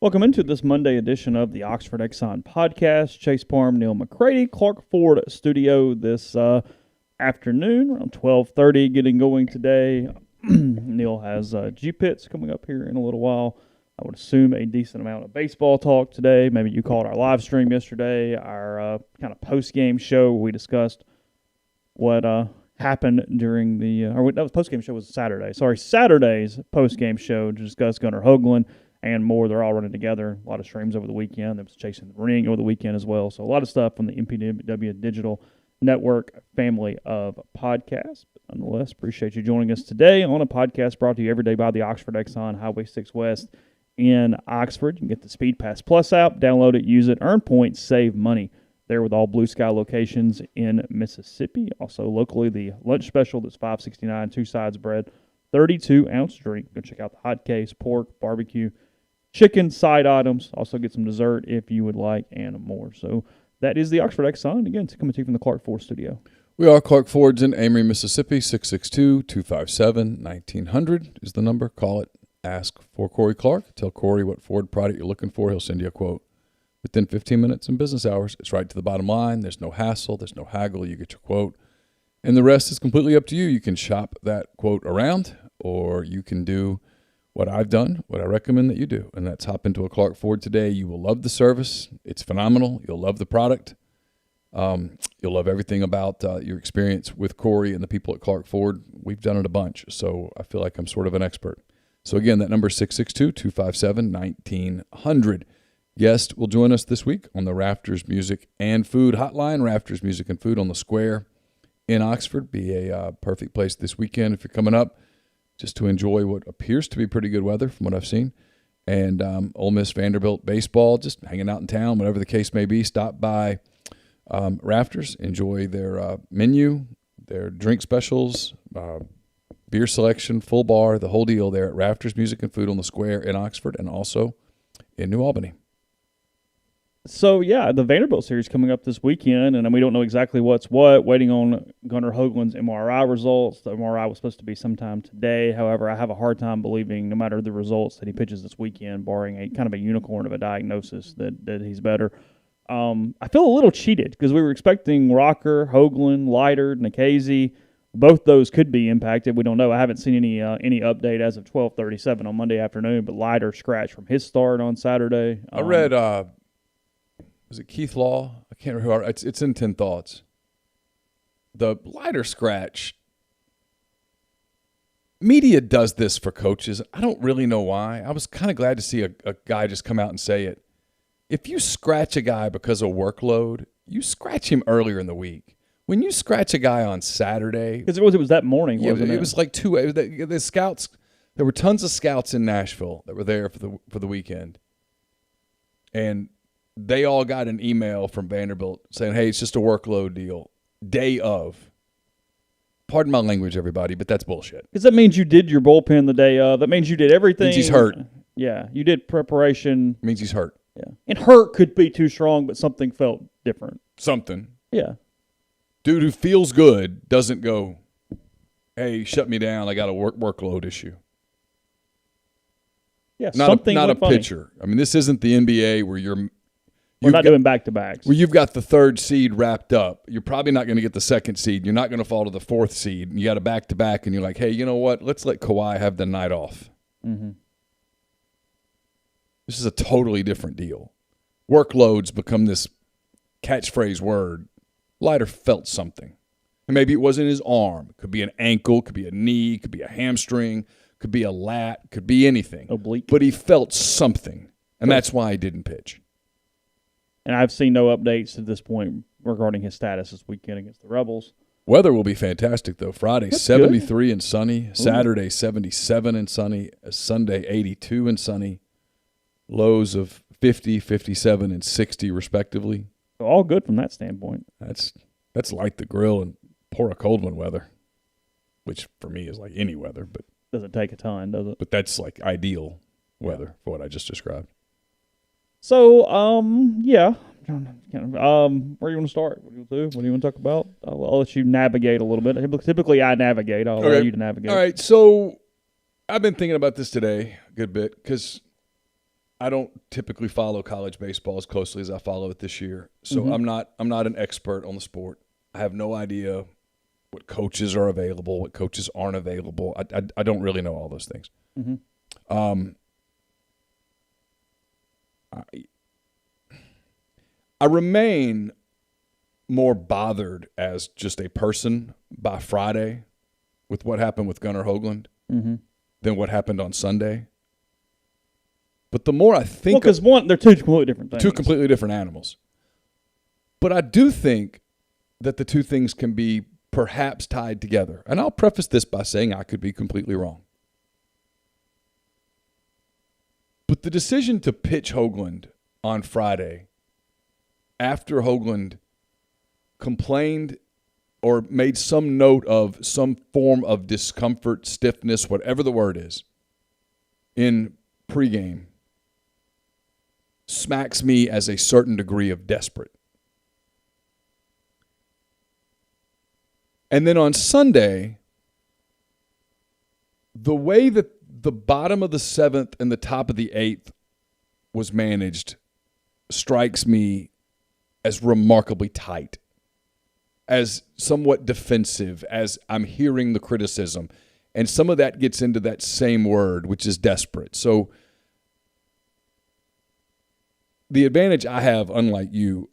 Welcome into this Monday edition of the Oxford Exxon Podcast. Chase Parham, Neal, McCready, Clark Ford studio this afternoon around 12:30. Getting going today. Neal has G-Pits coming up here in a little while. I would assume a decent amount of baseball talk today. Maybe you called our live stream yesterday, our kind of post-game show where we discussed what happened during the that was post-game show was Saturday. Sorry, Saturday's post-game show to discuss Gunnar Hoagland and more. They're all running together. A lot of streams over the weekend. There was Chasing the Ring over the weekend as well. So a lot of stuff from the MPW Digital Network family of podcasts. But nonetheless, appreciate you joining us today on a podcast brought to you every day by the Oxford Exxon Highway 6 West in Oxford. You can get the Speed Pass Plus app, download it, use it, earn points, save money. There with all Blue Sky locations in Mississippi. Also locally, the lunch special that's $5.69, two sides bread, 32-ounce drink. Go check out the hot case, pork, barbecue, chicken side items. Also get some dessert if you would like and more. So that is the Oxford Exxon. Again, coming to you from the Clark Ford studio. We are Clark Ford's in Amory, Mississippi. 662-257-1900 is the number. Call it. Ask for Corey Clark. Tell Corey what Ford product you're looking for. He'll send you a quote. Within 15 minutes in business hours, it's right to the bottom line. There's no hassle. There's no haggle. You get your quote. And the rest is completely up to you. You can shop that quote around, or you can do what I've done, what I recommend that you do, and that's hop into a Clark Ford today. You will love the service. It's phenomenal. You'll love the product. You'll love everything about your experience with Corey and the people at Clark Ford. We've done it a bunch, so I feel like I'm sort of an expert. So, again, that number is 662-257-1900. Guest will join us this week on the Rafters Music and Food Hotline. Rafters Music and Food on the Square in Oxford. Be a perfect place this weekend if you're coming up, just to enjoy what appears to be pretty good weather from what I've seen. And Ole Miss, Vanderbilt baseball, just hanging out in town, whatever the case may be. Stop by Rafters, enjoy their menu, their drink specials, beer selection, full bar, the whole deal there at Rafters Music and Food on the Square in Oxford and also in New Albany. So, yeah, the Vanderbilt series coming up this weekend, and we don't know exactly what's what. Waiting on Gunnar Hoagland's MRI results. The MRI was supposed to be sometime today. However, I have a hard time believing, no matter the results, that he pitches this weekend, barring a kind of a unicorn of a diagnosis, that he's better. I feel a little cheated because we were expecting Rocker, Hoagland, Leiter, Nikhazy. Both those could be impacted. We don't know. I haven't seen any update as of 12:37 on Monday afternoon, but Leiter scratched from his start on Saturday. I read was it Keith Law? I can't remember who. It's in 10 Thoughts. The Leiter scratch, media does this for coaches. I don't really know why. I was kind of glad to see a guy just come out and say it. If you scratch a guy because of workload, you scratch him earlier in the week. When you scratch a guy on Saturday. Because it was that morning, wasn't it? It was like the scouts. There were tons of scouts in Nashville that were there for the weekend. And they all got an email from Vanderbilt saying, hey, it's just a workload deal. Day of. Pardon my language, everybody, but that's bullshit. Because that means you did your bullpen the day of. That means you did everything. Means he's hurt. Yeah, you did preparation. Means he's hurt. Yeah. And hurt could be too strong, but something felt different. Something. Yeah. Dude who feels good doesn't go, hey, shut me down. I got a workload issue. Yeah, not a pitcher. I mean, this isn't the NBA where we're not doing back-to-backs. Where you've got the third seed wrapped up. You're probably not going to get the second seed. You're not going to fall to the fourth seed. And you got a back-to-back, and you're like, hey, you know what? Let's let Kawhi have the night off. Mm-hmm. This is a totally different deal. Workloads become this catchphrase word. Leiter felt something. And maybe it wasn't his arm. It could be an ankle, could be a knee, could be a hamstring, could be a lat, could be anything. Oblique. But he felt something, and that's why he didn't pitch. And I've seen no updates at this point regarding his status this weekend against the Rebels. Weather will be fantastic, though. Friday, That's 73 and sunny. Ooh. Saturday, 77 and sunny. Sunday, 82 and sunny. Lows of 50, 57, and 60, respectively. So all good from that standpoint. That's light the grill and pour a cold one weather, which for me is like any weather. But doesn't take a ton, does it? But that's like ideal weather for what I just described. So, yeah. Where do you want to start? What do you want to do? What do you want to talk about? I'll let you navigate a little bit. Typically, I navigate. I'll allow you to navigate. All right. So, I've been thinking about this today a good bit because I don't typically follow college baseball as closely as I follow it this year. So I'm not an expert on the sport. I have no idea what coaches are available, what coaches aren't available. I don't really know all those things. I remain more bothered as just a person by Friday with what happened with Gunnar Hoagland than what happened on Sunday. But the more I think, because they're two completely different things. Two completely different animals. But I do think that the two things can be perhaps tied together. And I'll preface this by saying I could be completely wrong. But the decision to pitch Hoagland on Friday after Hoagland complained or made some note of some form of discomfort, stiffness, whatever the word is, in pregame, smacks me as a certain degree of desperate. And then on Sunday, the way that the bottom of the seventh and the top of the eighth was managed strikes me as remarkably tight, as somewhat defensive, as I'm hearing the criticism. And some of that gets into that same word, which is desperate. So the advantage I have, unlike you,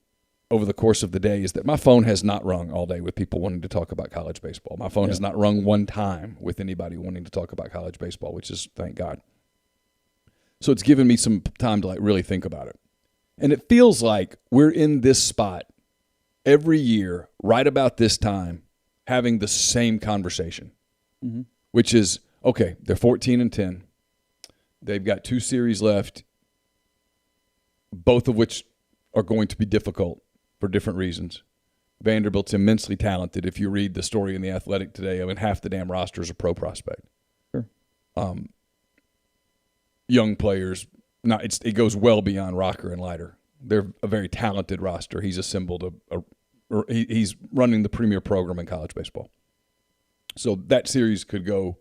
over the course of the day is that my phone has not rung all day with people wanting to talk about college baseball. My phone has not rung one time with anybody wanting to talk about college baseball, which is, thank God. So it's given me some time to really think about it. And it feels like we're in this spot every year, right about this time, having the same conversation, which is, okay, they're 14-10. They've got 2 series left, both of which are going to be difficult for different reasons. Vanderbilt's immensely talented. If you read the story in The Athletic today, I mean, half the damn roster is a pro prospect. Sure. Young players, it goes well beyond Rocker and Leiter. They're a very talented roster. He's assembled he's running the premier program in college baseball. So that series could go,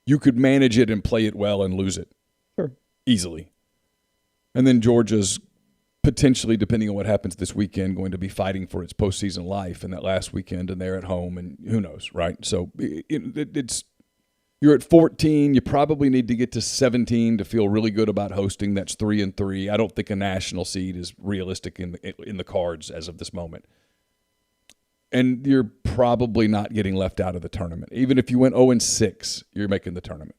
you could manage it and play it well and lose it. Sure. Easily. And then Georgia's potentially, depending on what happens this weekend, going to be fighting for its postseason life in that last weekend, and they're at home, and who knows, right? So it's you're at 14. You probably need to get to 17 to feel really good about hosting. That's 3-3. I don't think a national seed is realistic in the cards as of this moment. And you're probably not getting left out of the tournament. Even if you went 0-6, you're making the tournament.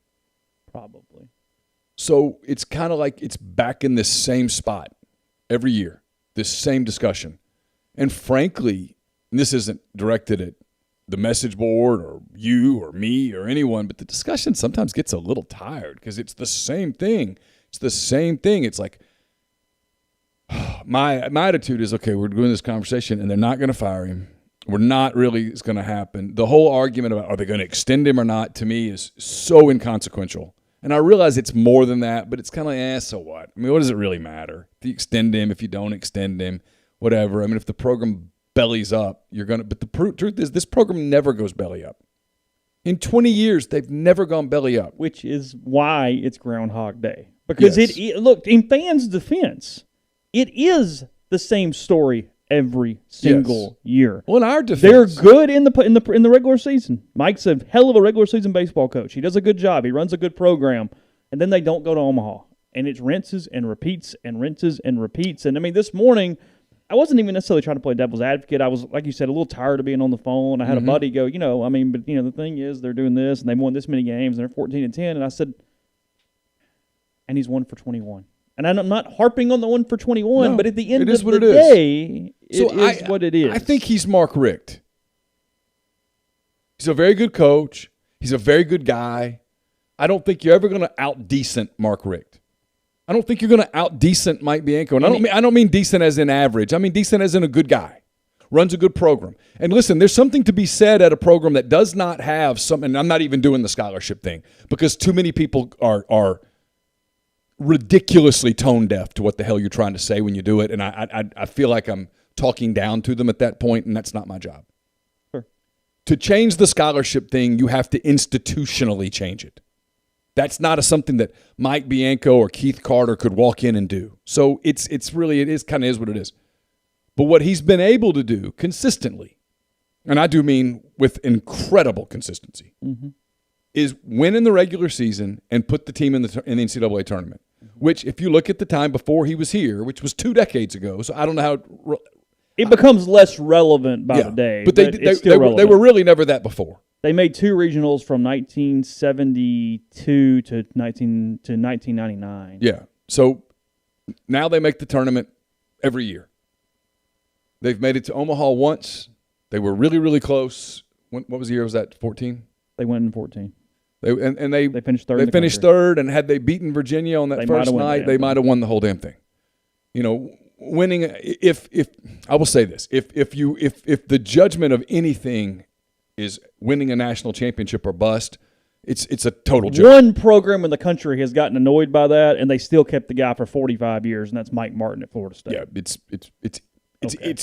Probably. So it's kind of like it's back in this same spot every year, this same discussion. And frankly, and this isn't directed at the message board or you or me or anyone, but the discussion sometimes gets a little tired because it's the same thing. It's the same thing. It's like, my attitude is, okay, we're doing this conversation and they're not going to fire him. We're not really, it's going to happen. The whole argument about are they going to extend him or not, to me, is so inconsequential. And I realize it's more than that, but it's kind of like, so what? I mean, what does it really matter? If you extend him, if you don't extend him, whatever. I mean, if the program bellies up, you're going to – but the truth is this program never goes belly up. In 20 years, they've never gone belly up. Which is why it's Groundhog Day. Because look, in fans' defense, it is the same story every single year. Well, in our defense, they're good in the regular season. Mike's a hell of a regular season baseball coach. He does a good job. He runs a good program, and then they don't go to Omaha, and it rinses and repeats and rinses and repeats. And I mean, this morning, I wasn't even necessarily trying to play devil's advocate. I was, like you said, a little tired of being on the phone. I had a buddy go, the thing is, they're doing this, and they've won this many games, and they're 14-10, and I said, and he's 1 for 21. And I'm not harping on the 1 for 21, but at the end of the day, it is what it is. I think he's Mark Richt. He's a very good coach. He's a very good guy. I don't think you're ever going to out-decent Mark Richt. I don't think you're going to out-decent Mike Bianco. And I don't mean decent as in average. I mean decent as in a good guy. Runs a good program. And listen, there's something to be said at a program that does not have some, and I'm not even doing the scholarship thing, because too many people are ridiculously tone deaf to what the hell you're trying to say when you do it, and I feel like I'm talking down to them at that point, and that's not my job. Sure. To change the scholarship thing, you have to institutionally change it. That's not something that Mike Bianco or Keith Carter could walk in and do. So it kind of is what it is. But what he's been able to do consistently, and I do mean with incredible consistency, is win in the regular season and put the team in the NCAA tournament. Which, if you look at the time before he was here, which was 2 decades ago, so I don't know how it becomes less relevant by the day. But they were really never that before. They made 2 regionals from 1972 to 1999. Yeah. So now they make the tournament every year. They've made it to Omaha once. They were really, really close. What was the year? Was that 14? They went in 14. They finished third. They finished third, and had they beaten Virginia on that first night, they might have won the whole damn thing. You know, winning. If I will say this, if the judgment of anything is winning a national championship or bust, it's a total joke. One program in the country has gotten annoyed by that, and they still kept the guy for 45 years, and that's Mike Martin at Florida State. Yeah, it's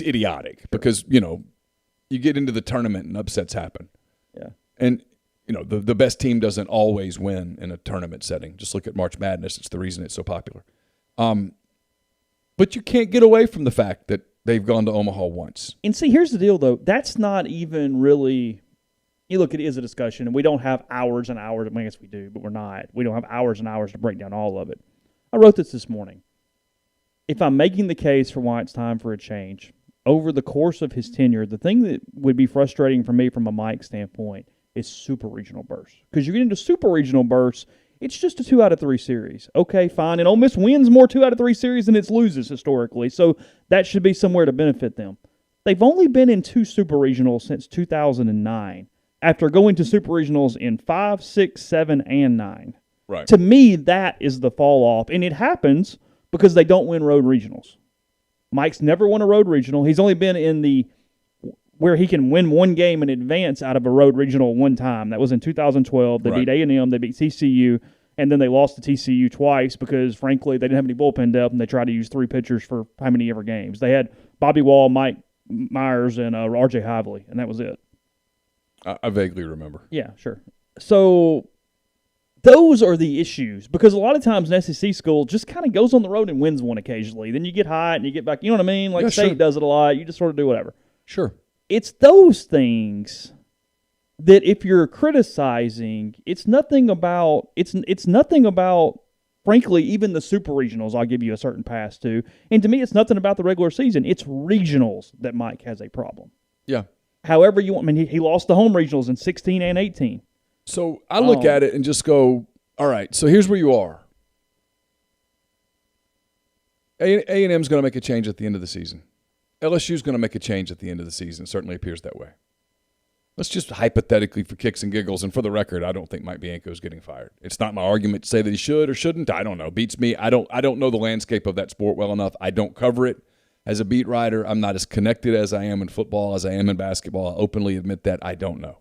idiotic because you get into the tournament and upsets happen. Yeah, and. The best team doesn't always win in a tournament setting. Just look at March Madness. It's the reason it's so popular. But you can't get away from the fact that they've gone to Omaha once. And see, here's the deal, though. That's not even really – you look, it is a discussion, and we don't have hours and hours. I guess we do, but we're not. We don't have hours and hours to break down all of it. I wrote this morning. If I'm making the case for why it's time for a change, over the course of his tenure, the thing that would be frustrating for me from a Mike standpoint – is super regional bursts. Because you get into super regional bursts, it's just a 2 out of 3 series. Okay, fine. And Ole Miss wins more 2 out of 3 series than it loses historically. So that should be somewhere to benefit them. They've only been in 2 super regionals since 2009, after going to super regionals in 5, 6, 7, and 9. Right. To me, that is the fall off. And it happens because they don't win road regionals. Mike's never won a road regional. He's only been in the where he can win one game in advance out of a road regional one time. That was in 2012. They beat A&M, they beat TCU, and then they lost to TCU twice because, frankly, they didn't have any bullpen depth, and they tried to use 3 pitchers for how many ever games. They had Bobby Wall, Mike Myers, and R.J. Hively, and that was it. I vaguely remember. Yeah, sure. So those are the issues because a lot of times an SEC school just kind of goes on the road and wins one occasionally. Then you get hot and you get back. You know what I mean? Like State does it a lot. You just sort of do whatever. Sure. It's those things that if you're criticizing, it's nothing about frankly, even the super regionals I'll give you a certain pass to. And to me, it's nothing about the regular season. It's regionals that Mike has a problem. Yeah. However you want. I mean, he lost the home regionals in 16 and 18. So I look at it and just go, all right, so here's where you are. A&M's going to make a change at the end of the season. LSU's going to make a change at the end of the season. It certainly appears that way. Let's just hypothetically, for kicks and giggles, and for the record, I don't think Mike Bianco is getting fired. It's not my argument to say that he should or shouldn't. I don't know. Beats me. I don't know the landscape of that sport well enough. I don't cover it as a beat writer. I'm not as connected as I am in football as I am in basketball. I'll openly admit that I don't know.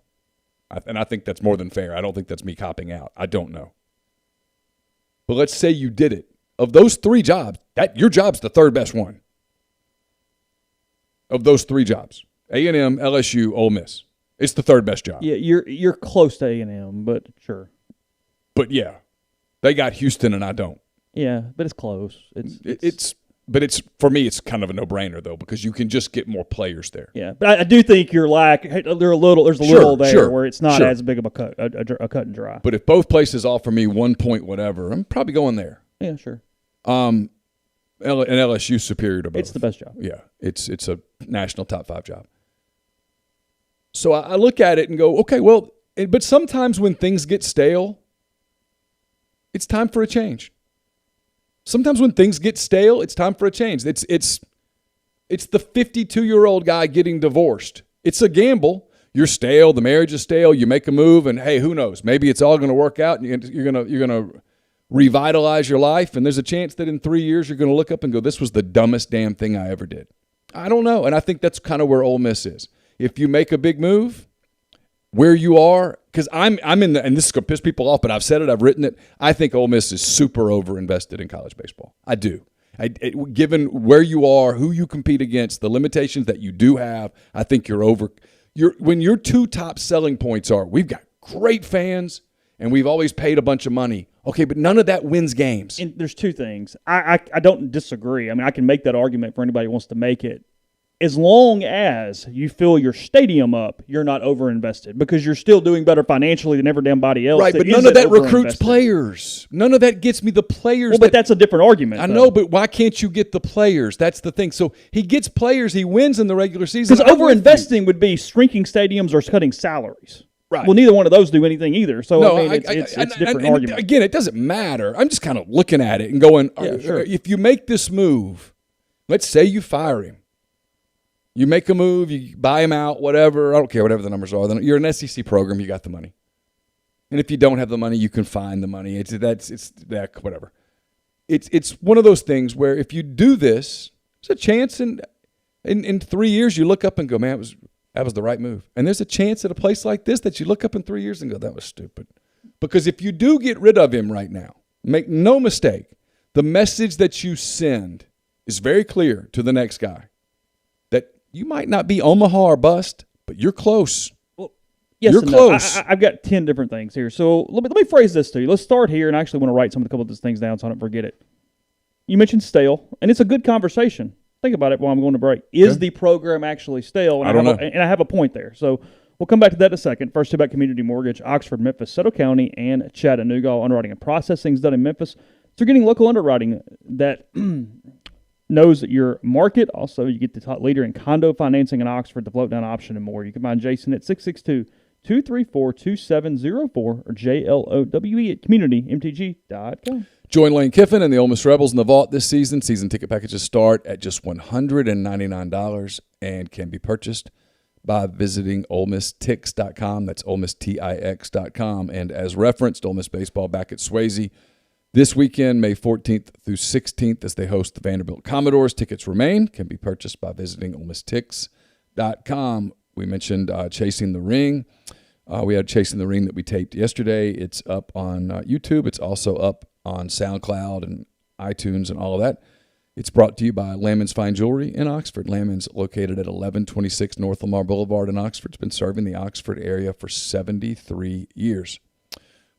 And I think that's more than fair. I don't think that's me copping out. I don't know. But let's say you did it. Of those 3 jobs, your job's the third best one. Of those 3 jobs, A&M, LSU, Ole Miss. It's the third best job. Yeah, you're close to A&M, but sure. But yeah, they got Houston and I don't. Yeah, but it's close. It's for me, it's kind of a no-brainer though because you can just get more players there. Yeah, but I do think there's a little there where it's not as big of a cut and dry. But if both places offer me 1 point whatever, I'm probably going there. Yeah, sure. And LSU's superior to both. It's the best job. Yeah, it's a national top 5 job. So I look at it and go, okay, well, but sometimes when things get stale, it's time for a change. Sometimes when things get stale, it's time for a change. It's the 52-year-old guy getting divorced. It's a gamble. You're stale. The marriage is stale. You make a move, and hey, who knows? Maybe it's all going to work out, and you're gonna revitalize your life, and there's a chance that in 3 years you're going to look up and go, this was the dumbest damn thing I ever did. I don't know, and I think that's kind of where Ole Miss is. If you make a big move, where you are, because I'm in the, and this is going to piss people off, but I've said it, I've written it, I think Ole Miss is super over-invested in college baseball. I do. Given where you are, who you compete against, the limitations that you do have, I think you're over. When your 2 top selling points are, we've got great fans, and we've always paid a bunch of money, Okay, but none of that wins games. And there's two things. I don't disagree. I mean, I can make that argument for anybody who wants to make it. As long as you fill your stadium up, you're not overinvested because you're still doing better financially than everybody else. Right, but none of that recruits players. None of that gets me the players. Well, but that's a different argument. I know, but why can't you get the players? That's the thing. So he gets players, he wins in the regular season. Because overinvesting would be shrinking stadiums or cutting salaries. Right. Well, neither one of those do anything either. So, no, I mean, it's a different argument. Again, it doesn't matter. I'm just kind of looking at it and going, sure. If you make this move, let's say you fire him. You make a move, you buy him out, whatever. I don't care, whatever the numbers are. Then you're an SEC program, you got the money. And if you don't have the money, you can find the money. It's whatever. It's one of those things where if you do this, there's a chance in 3 years you look up and go, man, that was the right move. And there's a chance at a place like this that you look up in 3 years and go, that was stupid. Because if you do get rid of him right now, make no mistake, the message that you send is very clear to the next guy. You might not be Omaha or bust, but you're close. Well, yes, you're close. I've got 10 different things here. So let me phrase this to you. Let's start here, and I actually want to write a couple of these things down so I don't forget it. You mentioned stale, and it's a good conversation. Think about it while I'm going to break. Is the program actually stale? And I don't know. And I have a point there. So we'll come back to that in a second. First, about Community Mortgage, Oxford, Memphis, Soto County, and Chattanooga. All underwriting and processing is done in Memphis. So you're getting local underwriting that knows your market. Also, you get the top leader in condo financing in Oxford, the float down option, and more. You can find Jason at 662-234-2704 or JLOWE at communitymtg.com. Join Lane Kiffin and the Ole Miss Rebels in the vault this season. Season ticket packages start at just $199 and can be purchased by visiting OleMissTix.com. That's OleMissTix.com. And as referenced, Ole Miss baseball back at Swayze this weekend, May 14th through 16th, as they host the Vanderbilt Commodores. Tickets remain, can be purchased by visiting OleMissTix.com. We mentioned Chasing the Ring. We had Chasing the Ring that we taped yesterday. It's up on YouTube. It's also up on SoundCloud and iTunes and all of that. It's brought to you by Lammon's Fine Jewelry in Oxford. Lammon's, located at 1126 North Lamar Boulevard in Oxford. It's been serving the Oxford area for 73 years.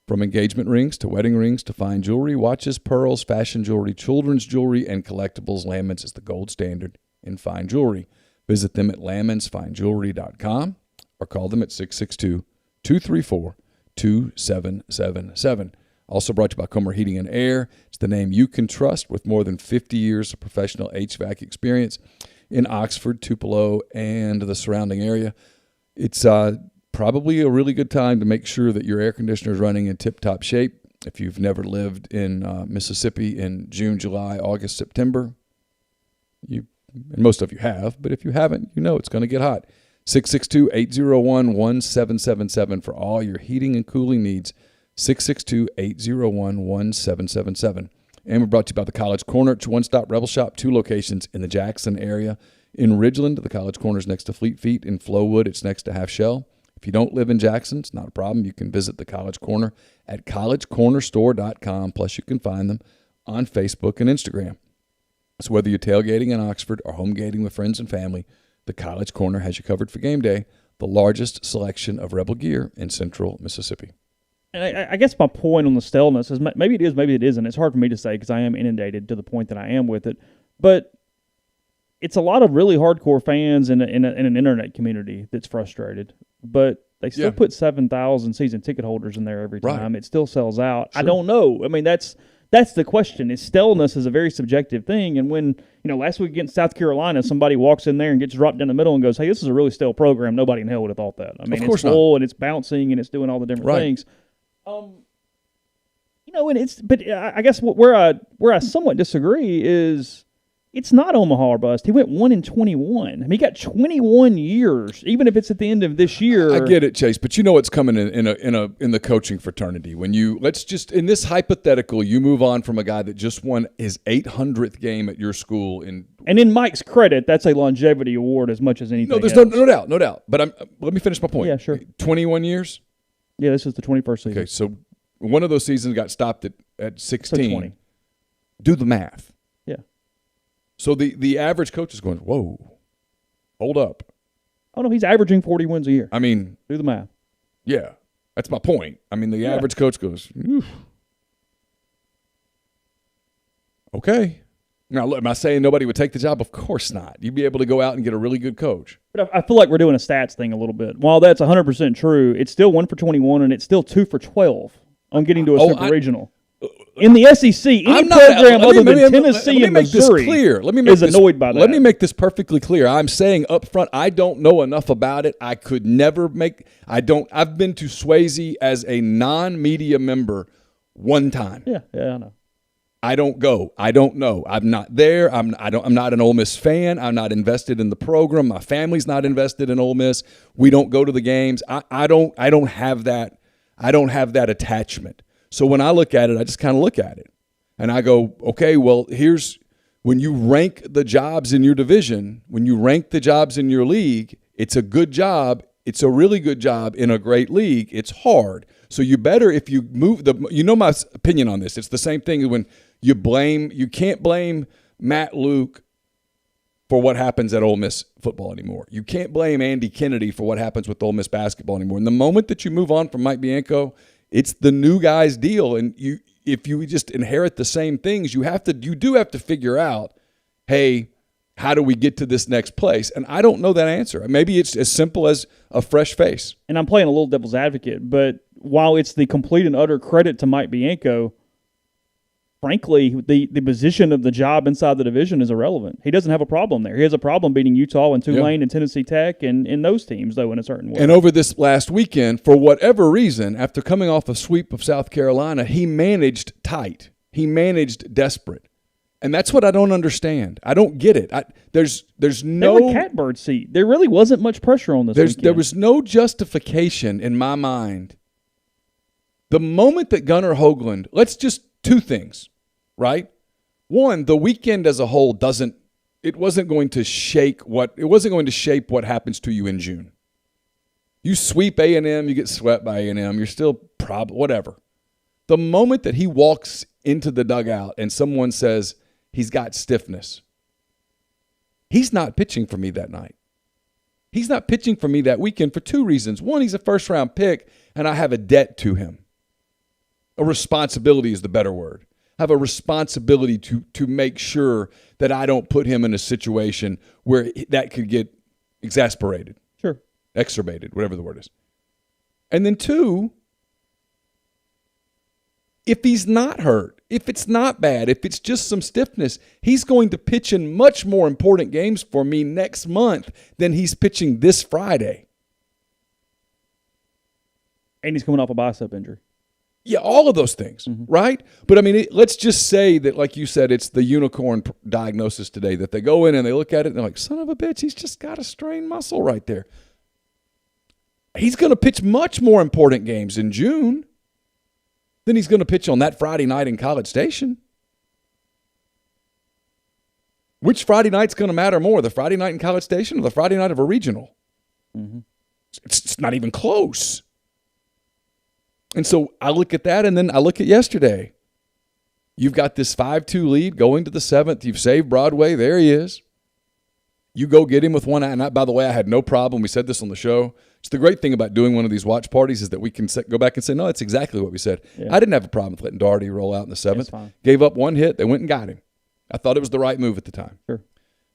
From engagement rings to wedding rings to fine jewelry, watches, pearls, fashion jewelry, children's jewelry, and collectibles, Lammon's is the gold standard in fine jewelry. Visit them at lammonsfinejewelry.com or call them at 662-234-2777. Also brought to you by Comer Heating and Air. It's the name you can trust with more than 50 years of professional HVAC experience in Oxford, Tupelo, and the surrounding area. It's probably a really good time to make sure that your air conditioner is running in tip-top shape. If you've never lived in Mississippi in June, July, August, September, and most of you have, but if you haven't, you know it's going to get hot. 662-801-1777 for all your heating and cooling needs. 662-801-1777. And we're brought to you by the College Corner. It's one-stop Rebel Shop, 2 locations in the Jackson area. In Ridgeland, the College Corner is next to Fleet Feet. In Flowood, it's next to Half Shell. If you don't live in Jackson, it's not a problem. You can visit the College Corner at collegecornerstore.com. Plus, you can find them on Facebook and Instagram. So whether you're tailgating in Oxford or home gating with friends and family, the College Corner has you covered for game day, the largest selection of Rebel gear in central Mississippi. And I guess my point on the staleness is maybe it is, maybe it isn't. It's hard for me to say because I am inundated to the point that I am with it. But it's a lot of really hardcore fans in an internet community that's frustrated. But they still put 7,000 season ticket holders in there every time. Right. It still sells out. Sure. I don't know. I mean, that's the question. Staleness is a very subjective thing. And when, last week against South Carolina, somebody walks in there and gets dropped down the middle and goes, hey, this is a really stale program. Nobody in hell would have thought that. I mean, it's full and it's bouncing and it's doing all the different things. But I guess where I somewhat disagree is it's not Omaha or bust. He went 1-21. I mean, he got 21 years, even if it's at the end of this year. I get it, Chase, but you know what's coming in the coaching fraternity. When let's just in this hypothetical, you move on from a guy that just won his 800th game at your school and in Mike's credit, that's a longevity award as much as anything. No, there's else. no doubt. But let me finish my point. Yeah, sure. 21 years. Yeah, this is the 21st season. Okay, so one of those seasons got stopped at 16. So 20. Do the math. Yeah. So the average coach is going, whoa, hold up. Oh, no, he's averaging 40 wins a year. I mean. Do the math. Yeah, that's my point. I mean, the average coach goes, oof. Okay. Now, look, am I saying nobody would take the job? Of course not. You'd be able to go out and get a really good coach. But I feel like we're doing a stats thing a little bit. While that's 100% true, it's still 1 for 21, and it's still 2 for 12 on getting to a super regional. In the SEC, any program other than Tennessee and Missouri is annoyed by that. Let me make this perfectly clear. I'm saying up front, I don't know enough about it. I could never make – I've been to Swayze as a non-media member one time. Yeah, I know. I don't go. I don't know. I'm not there. I'm not an Ole Miss fan. I'm not invested in the program. My family's not invested in Ole Miss. We don't go to the games. I don't have that. I don't have that attachment. So when I look at it, I just kind of look at it. And I go, okay, well, here's when you rank the jobs in your division, when you rank the jobs in your league, it's a good job. It's a really good job in a great league. It's hard. So you better, if you move my opinion on this. It's the same thing when you can't blame Matt Luke for what happens at Ole Miss football anymore. You can't blame Andy Kennedy for what happens with Ole Miss basketball anymore. And the moment that you move on from Mike Bianco, it's the new guy's deal. And if you just inherit the same things, you do have to figure out, hey, how do we get to this next place? And I don't know that answer. Maybe it's as simple as a fresh face. And I'm playing a little devil's advocate, but while it's the complete and utter credit to Mike Bianco, frankly, the position of the job inside the division is irrelevant. He doesn't have a problem there. He has a problem beating Utah and Tulane and Tennessee Tech and those teams, though, in a certain way. And over this last weekend, for whatever reason, after coming off a sweep of South Carolina, he managed tight. He managed desperate. And that's what I don't understand. I don't get it. There's no – They were catbird seat. There really wasn't much pressure on this weekend. There was no justification in my mind. The moment that Gunnar Hoagland – let's just – two things, right? One, the weekend as a whole wasn't going to shape what happens to you in June. You sweep A&M, you get swept by A&M, you're still whatever. The moment that he walks into the dugout and someone says he's got stiffness, he's not pitching for me that night. He's not pitching for me that weekend for two reasons. One, he's a first-round pick, and I have a debt to him. A responsibility is the better word. I have a responsibility to make sure that I don't put him in a situation where that could get exasperated. Sure. Exacerbated, whatever the word is. And then two, if he's not hurt, if it's not bad, if it's just some stiffness, he's going to pitch in much more important games for me next month than he's pitching this Friday. And he's coming off a bicep injury. Yeah, all of those things, right? But, I mean, let's just say that, like you said, it's the unicorn diagnosis today, that they go in and they look at it and they're like, son of a bitch, he's just got a strained muscle right there. He's going to pitch much more important games in June than he's going to pitch on that Friday night in College Station. Which Friday night's going to matter more, the Friday night in College Station or the Friday night of a regional? Mm-hmm. It's not even close. And so I look at that, and then I look at yesterday. You've got this 5-2 lead going to the 7th. You've saved Broadway. There he is. You go get him with one eye. And by the way, I had no problem. We said this on the show. It's the great thing about doing one of these watch parties is that we can go back and say, no, that's exactly what we said. Yeah. I didn't have a problem with letting Doherty roll out in the 7th. Gave up one hit. They went and got him. I thought it was the right move at the time. Sure.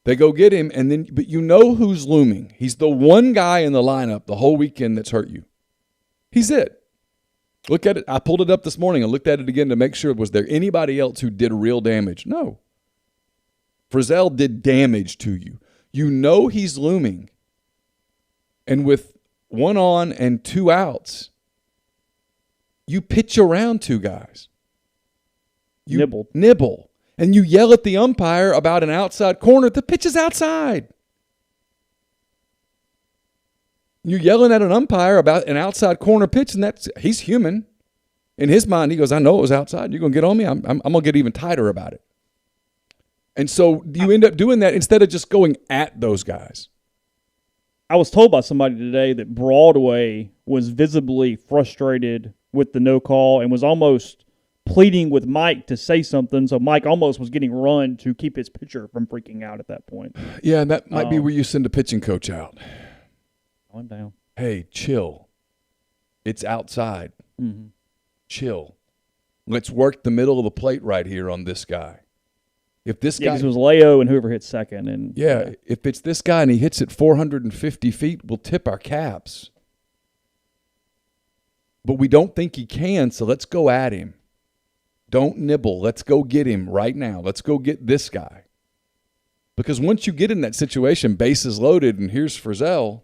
They go get him, but you know who's looming. He's the one guy in the lineup the whole weekend that's hurt you. He's it. Look at it. I pulled it up this morning and looked at it again to make sure, was there anybody else who did real damage? No. Frizzell did damage to you. You know he's looming. And with one on and two outs, you pitch around two guys. You nibble. And you yell at the umpire about an outside corner. The pitch is outside. You're yelling at an umpire about an outside corner pitch, and he's human. In his mind, he goes, I know it was outside. You're going to get on me? I'm going to get even tighter about it. And so you end up doing that instead of just going at those guys. I was told by somebody today that Broadway was visibly frustrated with the no call and was almost pleading with Mike to say something, so Mike almost was getting run to keep his pitcher from freaking out at that point. Yeah, and that might be where you send a pitching coach out. Calm down. Hey, chill. It's outside. Mm-hmm. Chill. Let's work the middle of the plate right here on this guy. If this Yeah, guy, because it was Leo and whoever hit second. And if it's this guy and he hits it 450 feet, we'll tip our caps. But we don't think he can, so let's go at him. Don't nibble. Let's go get him right now. Let's go get this guy. Because once you get in that situation, bases loaded, and here's Frizzell,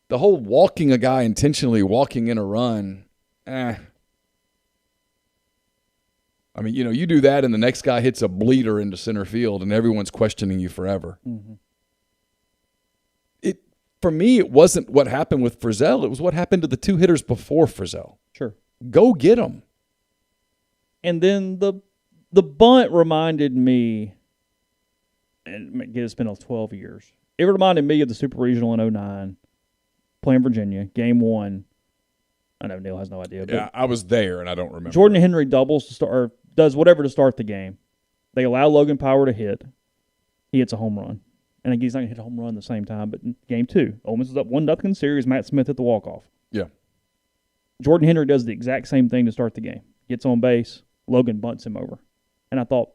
the whole walking a guy intentionally, walking in a run, I mean, you do that and the next guy hits a bleeder into center field and everyone's questioning you forever. Mm-hmm. For me, it wasn't what happened with Frizzell. It was what happened to the two hitters before Frizzell. Sure. Go get them. And then the bunt reminded me, and it's been 12 years. It reminded me of the Super Regional in 2009, playing Virginia, game 1. I know Neal has no idea. But Yeah, I was there, and I don't remember. Jordan Henry doubles to start, or does whatever to start the game. They allow Logan Power to hit. He hits a home run. And he's not going to hit a home run at the same time, but in game 2, Ole Miss is up 1-0 series. Matt Smith hit the walk-off. Yeah. Jordan Henry does the exact same thing to start the game. Gets on base. Logan bunts him over. And I thought,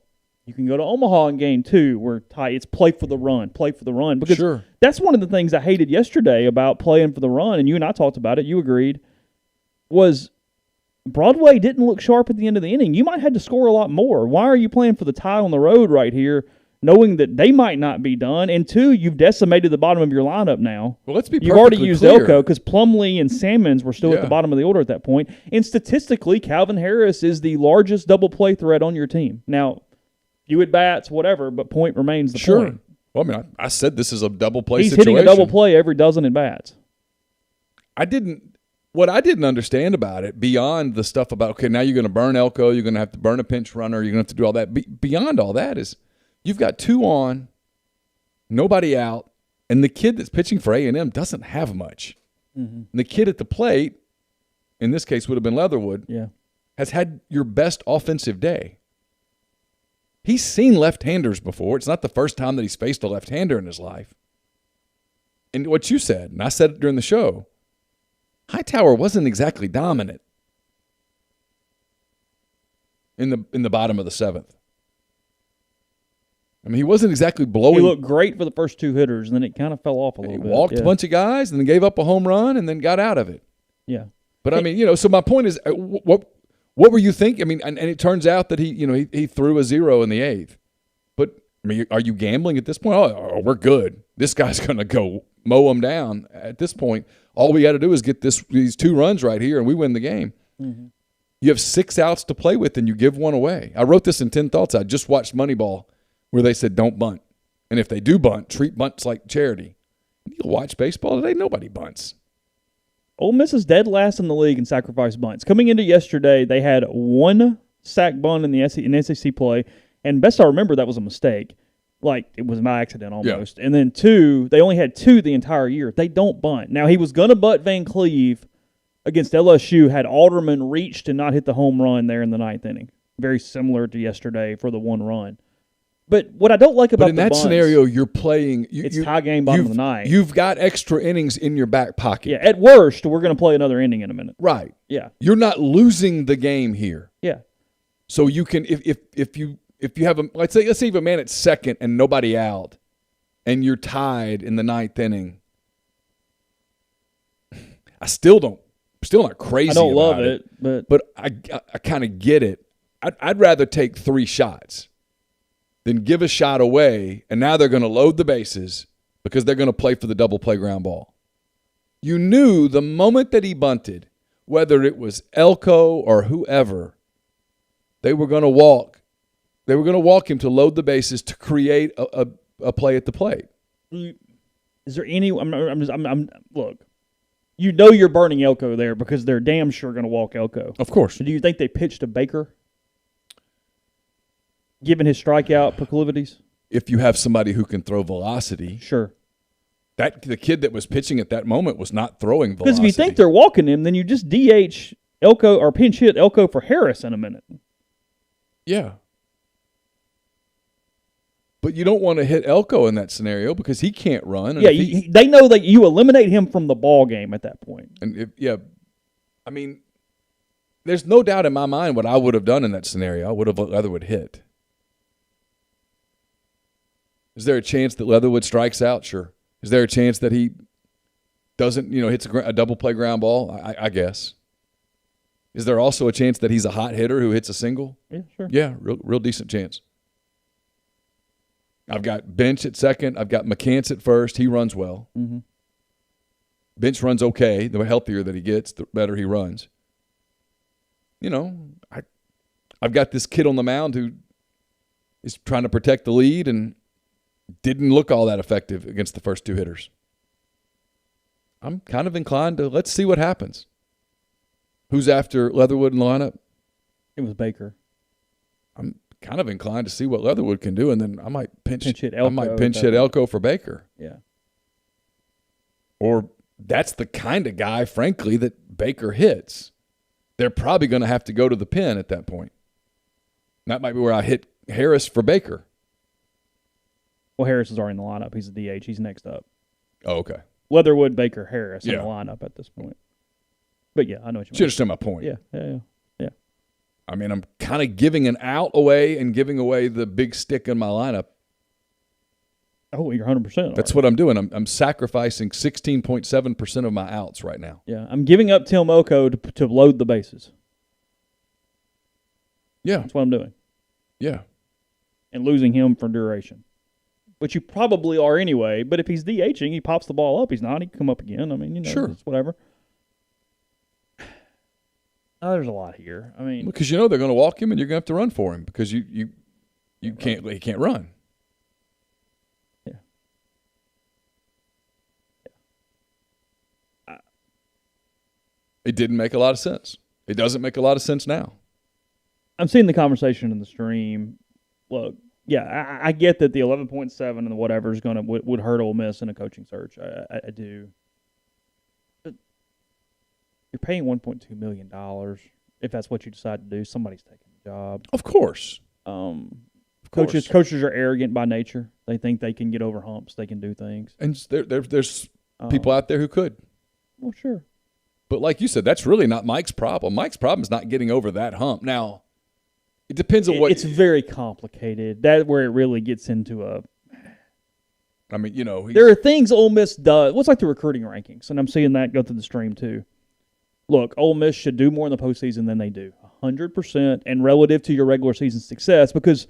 you can go to Omaha in game 2 where it's play for the run. Because Sure. That's one of the things I hated yesterday about playing for the run, and you and I talked about it, you agreed, was Broadway didn't look sharp at the end of the inning. You might have to score a lot more. Why are you playing for the tie on the road right here, knowing that they might not be done? And 2, you've decimated the bottom of your lineup now. Well, let's be You've already used clear. Elko because Plumlee and Sammons were still at the bottom of the order at that point. And statistically, Calvin Harris is the largest double play threat on your team. Now, you at bats, whatever, but point remains the point. Well, I mean, I said this is a double play He's situation. hitting a double play every dozen at bats. What I didn't understand about it, beyond the stuff about, okay, now you're going to burn Elko, you're going to have to burn a pinch runner, you're going to have to do all that. Beyond all that is you've got 2 on, nobody out, and the kid that's pitching for A&M doesn't have much. Mm-hmm. And the kid at the plate, in this case would have been Leatherwood, has had your best offensive day. He's seen left-handers before. It's not the first time that he's faced a left-hander in his life. And what you said, and I said it during the show, Hightower wasn't exactly dominant in the bottom of the 7th. I mean, he wasn't exactly blowing. He looked great for the first 2 hitters, and then it kind of fell off a little bit. He walked a bunch of guys and then gave up a home run and then got out of it. Yeah. But, I mean, so my point is, what were you thinking? I mean, and it turns out that he threw a 0 in the 8th. But, I mean, are you gambling at this point? Oh, we're good. This guy's going to go mow him down. At this point, all we got to do is get these 2 runs right here, and we win the game. Mm-hmm. You have 6 outs to play with, and you give 1 away. I wrote this in 10 Thoughts. I just watched Moneyball, where they said don't bunt. And if they do bunt, treat bunts like charity. You watch baseball today, nobody bunts. Ole Miss is dead last in the league in sacrifice bunts. Coming into yesterday, they had 1 sack bunt in SEC play, and best I remember, that was a mistake. Like, it was my accident almost. Yeah. And then 2, they only had 2 the entire year. They don't bunt. Now, he was going to bunt Van Cleve against LSU had Alderman reached and not hit the home run there in the 9th inning. Very similar to yesterday for the 1 run. But what I don't like about in that bunts, scenario, you're playing. It's tie game, bottom of the 9th. You've got extra innings in your back pocket. Yeah, at worst, we're going to play another inning in a minute. Right. Yeah. You're not losing the game here. Yeah. So you can, if you have let's say you have a man at second and nobody out, and you're tied in the 9th inning. Still not crazy. I don't about love it, but I kind of get it. I'd rather take 3 shots than give a shot away, and now they're going to load the bases because they're going to play for the double play ground ball. You knew the moment that he bunted, whether it was Elko or whoever, they were going to walk. They were going to walk him to load the bases to create a play at the plate. Is there any? Look. You know you're burning Elko there because they're damn sure going to walk Elko. Of course. Do you think they pitched to Baker, given his strikeout proclivities? If you have somebody who can throw velocity. Sure. The kid that was pitching at that moment was not throwing velocity. Because if you think they're walking him, then you just DH Elko or pinch hit Elko for Harris in a minute. Yeah. But you don't want to hit Elko in that scenario because he can't run. Yeah, they know that you eliminate him from the ball game at that point. And I mean, there's no doubt in my mind what I would have done in that scenario. I would have Leatherwood hit. Is there a chance that Leatherwood strikes out? Sure. Is there a chance that he doesn't, hits a double play ground ball? I guess. Is there also a chance that he's a hot hitter who hits a single? Yeah, sure. Yeah, real decent chance. I've got Bench at second. I've got McCants at first. He runs well. Mm-hmm. Bench runs okay. The healthier that he gets, the better he runs. I've got this kid on the mound who is trying to protect the lead and didn't look all that effective against the first two hitters. I'm kind of inclined to let's see what happens. Who's after Leatherwood in the lineup? It was Baker. I'm kind of inclined to see what Leatherwood can do, and then I might pinch hit Elko. Elko for Baker. Yeah. Or that's the kind of guy, frankly, that Baker hits. They're probably going to have to go to the pen at that point. That might be where I hit Harris for Baker. Well, Harris is already in the lineup. He's a DH. He's next up. Oh, okay. Leatherwood, Baker, Harris in the lineup at this point. But, yeah, I know what you mean. You understand my point. Yeah. I mean, I'm kind of giving an out away and giving away the big stick in my lineup. Oh, you're 100%. That's what I'm doing. I'm sacrificing 16.7% of my outs right now. Yeah, I'm giving up Tim Oko to load the bases. Yeah. That's what I'm doing. Yeah. And losing him for duration. Which you probably are anyway, but if he's DHing, he pops the ball up. He's not. He can come up again. I mean, sure. It's whatever. Oh, there's a lot here. I mean, because they're going to walk him and you're going to have to run for him because he can't run. Yeah. It didn't make a lot of sense. It doesn't make a lot of sense now. I'm seeing the conversation in the stream. Look, yeah, I get that the 11.7 and the whatever is going to would hurt Ole Miss in a coaching search. I do. But you're paying $1.2 million. If that's what you decide to do, somebody's taking the job. Of course. Coaches are arrogant by nature. They think they can get over humps. They can do things. And there's people out there who could. Well, sure. But like you said, that's really not Mike's problem. Mike's problem is not getting over that hump. Now, it depends on what. It's very complicated. That's where it really gets into a. I mean, there are things Ole Miss does. What's like the recruiting rankings, and I'm seeing that go through the stream too. Look, Ole Miss should do more in the postseason than they do, 100%, and relative to your regular season success, because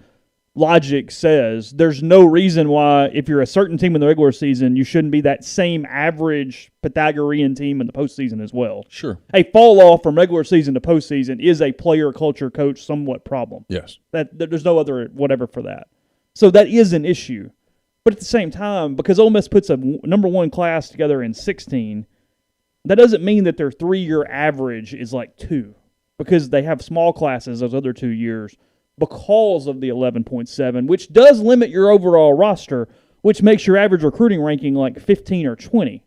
logic says there's no reason why, if you're a certain team in the regular season, you shouldn't be that same average Pythagorean team in the postseason as well. Sure. A fall off from regular season to postseason is a player, culture, coach somewhat problem. Yes. That there's no other whatever for that. So that is an issue. But at the same time, because Ole Miss puts a number one class together in 16, that doesn't mean that their 3-year average is like 2, because they have small classes those other 2 years because of the 11.7, which does limit your overall roster, which makes your average recruiting ranking like 15 or 20.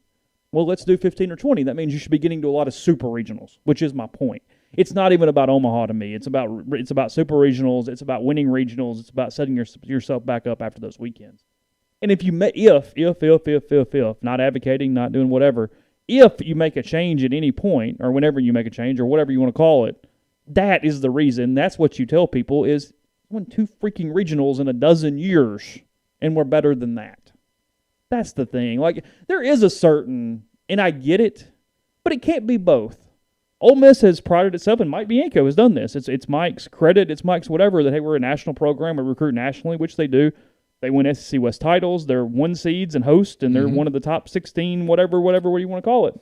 Well, let's do 15 or 20. That means you should be getting to a lot of super regionals, which is my point. It's not even about Omaha to me. It's about super regionals. It's about winning regionals. It's about setting yourself back up after those weekends. And if you not advocating, not doing whatever, if you make a change at any point, or whenever you make a change, or whatever you want to call it, that is the reason. That's what you tell people is won 2 freaking regionals in a dozen years, and we're better than that. That's the thing. Like, there is a certain, and I get it, but it can't be both. Ole Miss has prided itself, and Mike Bianco has done this. It's Mike's credit, it's Mike's whatever, that, hey, we're a national program, we recruit nationally, which they do. They win SEC West titles, they're 1 seeds and host, and they're one of the top 16, whatever what do you want to call it.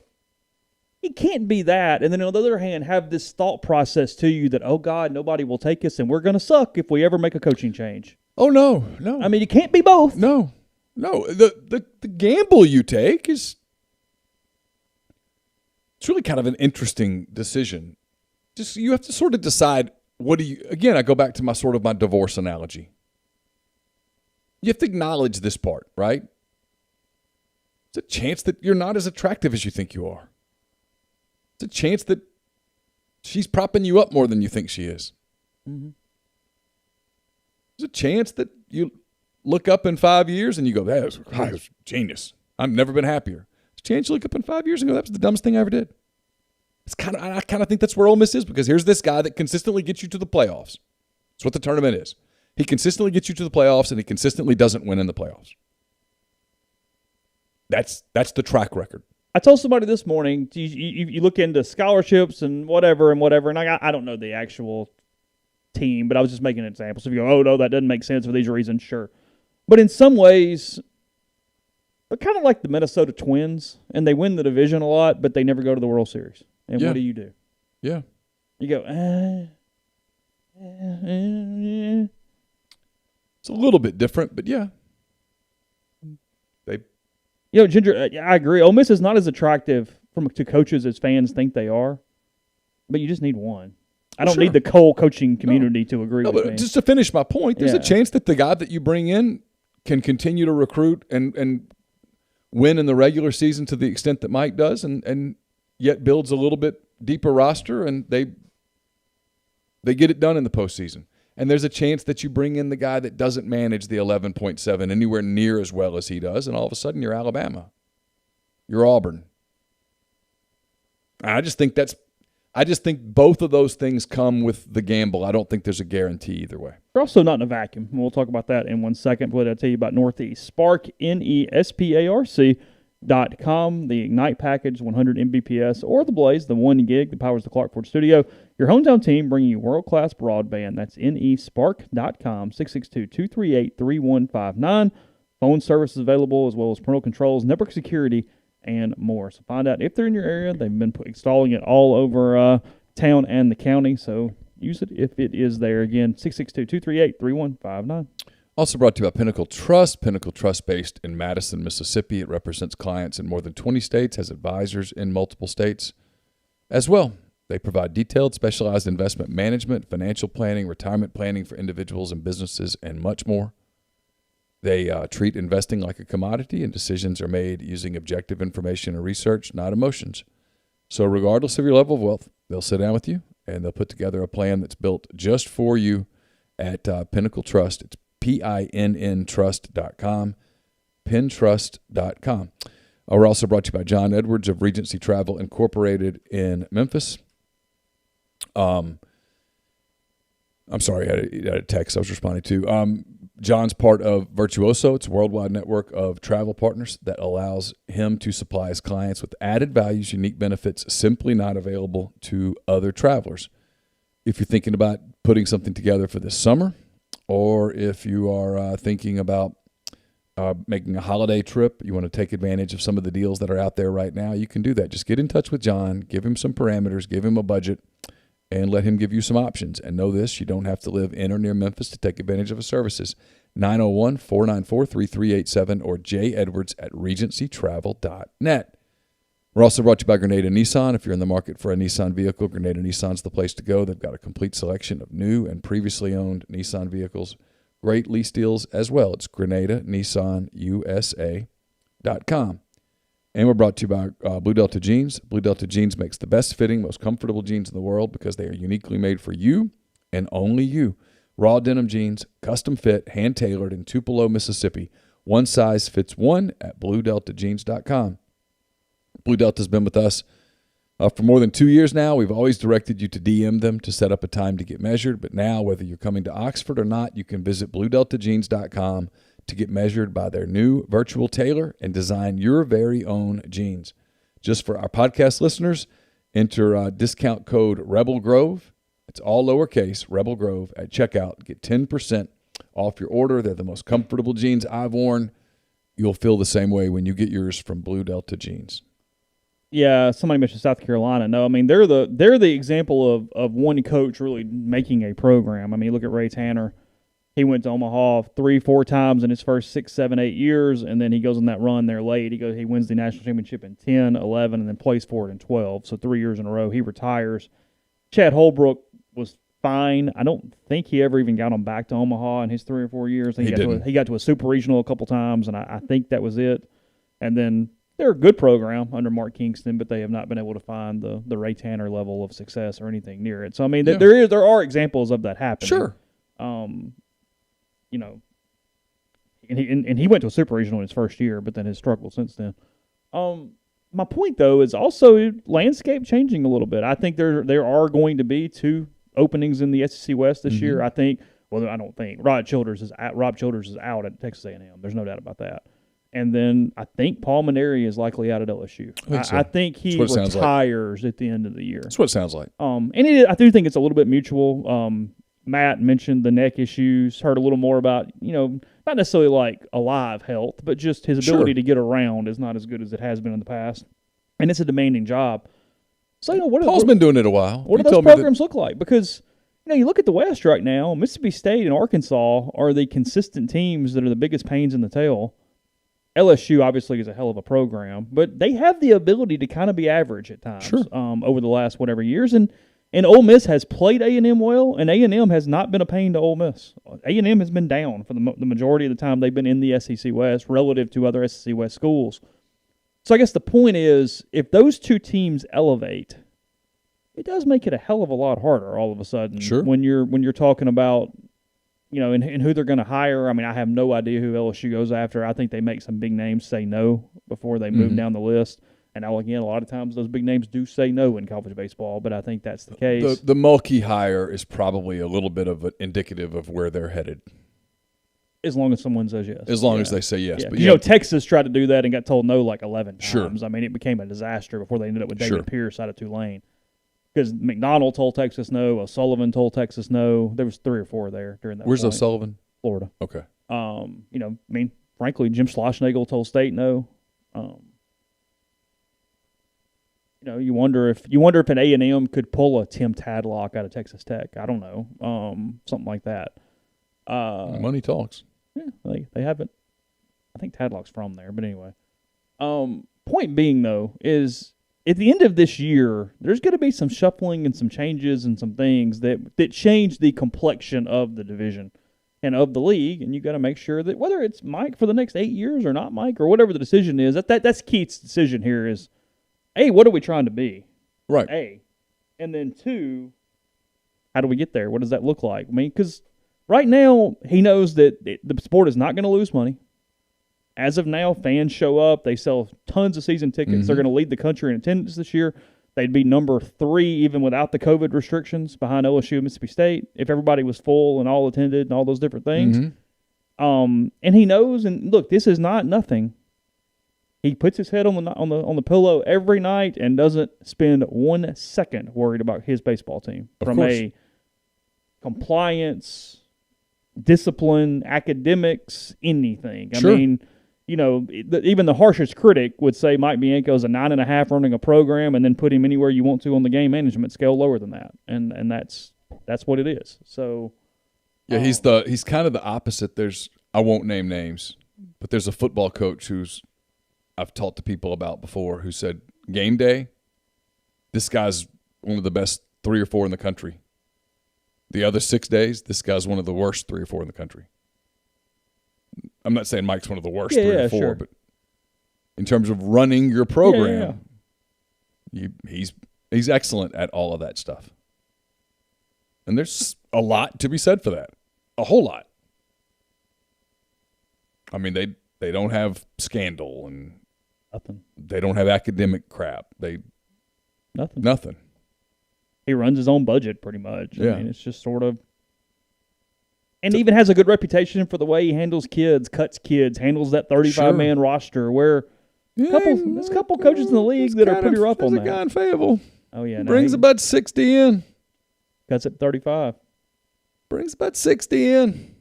It can't be that, and then on the other hand, have this thought process to you that, oh, God, nobody will take us, and we're going to suck if we ever make a coaching change. Oh, no. I mean, it can't be both. No. The gamble you take is it's really kind of an interesting decision. Just you have to sort of decide again, I go back to my divorce analogy. You have to acknowledge this part, right? It's a chance that you're not as attractive as you think you are. It's a chance that she's propping you up more than you think she is. Mm-hmm. There's a chance that you look up in 5 years and you go, that was genius. I've never been happier. There's a chance you look up in 5 years and go, that was the dumbest thing I ever did. I kind of think that's where Ole Miss is, because here's this guy that consistently gets you to the playoffs. That's what the tournament is. He consistently gets you to the playoffs, and he consistently doesn't win in the playoffs. That's the track record. I told somebody this morning, you look into scholarships and whatever, and I don't know the actual team, but I was just making an example. So if you go, oh, no, that doesn't make sense for these reasons, sure. But in some ways, they're kind of like the Minnesota Twins, and they win the division a lot, but they never go to the World Series. And what do you do? Yeah. You go, It's a little bit different, but yeah. Ginger, I agree. Ole Miss is not as attractive to coaches as fans think they are, but you just need one. I don't need the whole coaching community to agree with me. Just to finish my point, there's a chance that the guy that you bring in can continue to recruit and win in the regular season to the extent that Mike does, and yet builds a little bit deeper roster, and they get it done in the postseason. And there's a chance that you bring in the guy that doesn't manage the 11.7 anywhere near as well as he does, and all of a sudden you're Alabama. You're Auburn. I just think both of those things come with the gamble. I don't think there's a guarantee either way. We're also not in a vacuum. We'll talk about that in 1 second. But I'll tell you about Northeast Spark, NESPARC.com, the Ignite package, 100 Mbps, or the Blaze, the 1 gig that powers the Clark Ford studio. Your hometown team bringing you world-class broadband. That's NESPARC.com, 662-238-3159. Phone service is available, as well as parental controls, network security, and more. So find out if they're in your area. They've been installing it all over town and the county, so use it if it is there. Again, 662-238-3159. Also brought to you by Pinnacle Trust. Pinnacle Trust, based in Madison, Mississippi. It represents clients in more than 20 states, has advisors in multiple states as well. They provide detailed, specialized investment management, financial planning, retirement planning for individuals and businesses, and much more. They treat investing like a commodity, and decisions are made using objective information and research, not emotions. So regardless of your level of wealth, they'll sit down with you, and they'll put together a plan that's built just for you at Pinnacle Trust. It's PINN Trust.com, PinTrust.com. We're also brought to you by John Edwards of Regency Travel Incorporated in Memphis. I'm sorry, I had a text I was responding to. John's part of Virtuoso. It's a worldwide network of travel partners that allows him to supply his clients with added values, unique benefits, simply not available to other travelers. If you're thinking about putting something together for this summer, or if you are thinking about making a holiday trip, you want to take advantage of some of the deals that are out there right now, you can do that. Just get in touch with John, give him some parameters, give him a budget, and let him give you some options. And know this, you don't have to live in or near Memphis to take advantage of his services. 901-494-3387 or jedwards@regencytravel.net. We're also brought to you by Grenada Nissan. If you're in the market for a Nissan vehicle, Grenada Nissan's the place to go. They've got a complete selection of new and previously owned Nissan vehicles. Great lease deals as well. It's GrenadaNissanUSA.com. And we're brought to you by Blue Delta Jeans. Blue Delta Jeans makes the best fitting, most comfortable jeans in the world because they are uniquely made for you and only you. Raw denim jeans, custom fit, hand-tailored in Tupelo, Mississippi. One size fits one at BlueDeltaJeans.com. Blue Delta's been with us for more than 2 years now. We've always directed you to DM them to set up a time to get measured. But now, whether you're coming to Oxford or not, you can visit BlueDeltaJeans.com to get measured by their new virtual tailor and design your very own jeans. Just for our podcast listeners, enter discount code Rebel Grove. It's all lowercase, Rebel Grove, at checkout. Get 10% off your order. They're the most comfortable jeans I've worn. You'll feel the same way when you get yours from Blue Delta Jeans. Yeah, somebody mentioned South Carolina. No, I mean, they're the example of one coach really making a program. I mean, look at Ray Tanner. He went to Omaha 3-4 times in his first 6, 7, 8 years, and then he goes on that run there late. He wins the national championship in 10, 11, and then plays for it in 12. So 3 years in a row. He retires. Chad Holbrook was fine. I don't think he ever even got him back to Omaha in his 3 or 4 years. He got to a super regional a couple times, and I think that was it. And then they're a good program under Mark Kingston, but they have not been able to find the Ray Tanner level of success or anything near it. So I mean, there are exampple of that happening. Sure. You know, and he went to a super regional in his first year, but then has struggled since then. My point though is also landscape changing a little bit. I think there are going to be 2 openings in the SEC West this year. I think Well, I don't think Rob Childers is out at Texas A&M. There's no doubt about that. And then I think Paul Maneri is likely out at LSU. I think he retires at the end of the year. That's what it sounds like. I do think it's a little bit mutual. Matt mentioned the neck issues. Heard a little more about, not necessarily like alive health, but just his ability to get around is not as good as it has been in the past. And it's a demanding job. So, Paul's been doing it a while. What do those programs look like? Because, you look at the West right now, Mississippi State and Arkansas are the consistent teams that are the biggest pains in the tail. LSU obviously is a hell of a program, but they have the ability to kind of be average at times over the last whatever years. And Ole Miss has played A&M well, and A&M has not been a pain to Ole Miss. A&M has been down for the majority of the time they've been in the SEC West relative to other SEC West schools. So I guess the point is, if those two teams elevate, it does make it a hell of a lot harder all of a sudden when you're talking about and who they're going to hire. I mean, I have no idea who LSU goes after. I think they make some big names say no before they move down the list. And now, again, a lot of times those big names do say no in college baseball, but I think that's the case. The Mulkey hire is probably a little bit of indicative of where they're headed. As long as someone says yes. As long as they say yes. Yeah. But Texas tried to do that and got told no like 11 times. I mean, it became a disaster before they ended up with David Pierce out of Tulane. Because McDonald told Texas no, O'Sullivan told Texas no. There was 3 or 4 there during that. Where's O'Sullivan? Florida. Okay. Frankly, Jim Schlossnagle told State no. You wonder if an A&M could pull a Tim Tadlock out of Texas Tech. I don't know, something like that. Money talks. Yeah, they haven't. I think Tadlock's from there, but anyway. Point being though is, at the end of this year, there's going to be some shuffling and some changes and some things that change the complexion of the division and of the league, and you got to make sure that whether it's Mike for the next 8 years or not Mike or whatever the decision is, that's Keith's decision here is, A, what are we trying to be? Right. A. And then 2, how do we get there? What does that look like? I mean, because right now he knows that the sport is not going to lose money. As of now, fans show up. They sell tons of season tickets. They're going to lead the country in attendance this year. They'd be number 3 even without the COVID restrictions behind LSU and Mississippi State if everybody was full and all attended and all those different things. And he knows. And look, this is not nothing. He puts his head on the pillow every night and doesn't spend 1 second worried about his baseball team from a compliance, discipline, academics, anything. I mean. Even the harshest critic would say Mike Bianco's a 9.5 running a program, and then put him anywhere you want to on the game management scale lower than that, and that's what it is. So, yeah, he's kind of the opposite. I won't name names, but there's a football coach I've talked to people about before who said game day, this guy's one of the best 3 or 4 in the country. The other 6 days, this guy's one of the worst 3 or 4 in the country. I'm not saying Mike's one of the worst 3 or 4, but in terms of running your program, he's excellent at all of that stuff. And there's a lot to be said for that, a whole lot. I mean, they don't have scandal and nothing. They don't have academic crap. Nothing. He runs his own budget pretty much. Yeah. I mean, it's just sort of. And even has a good reputation for the way he handles kids, cuts kids, handles that 35-man roster. Where there's a couple coaches in the league that are pretty rough on that. There's a guy in Fayetteville. Oh yeah, brings about 60 in. Cuts it 35. Brings about 60 in.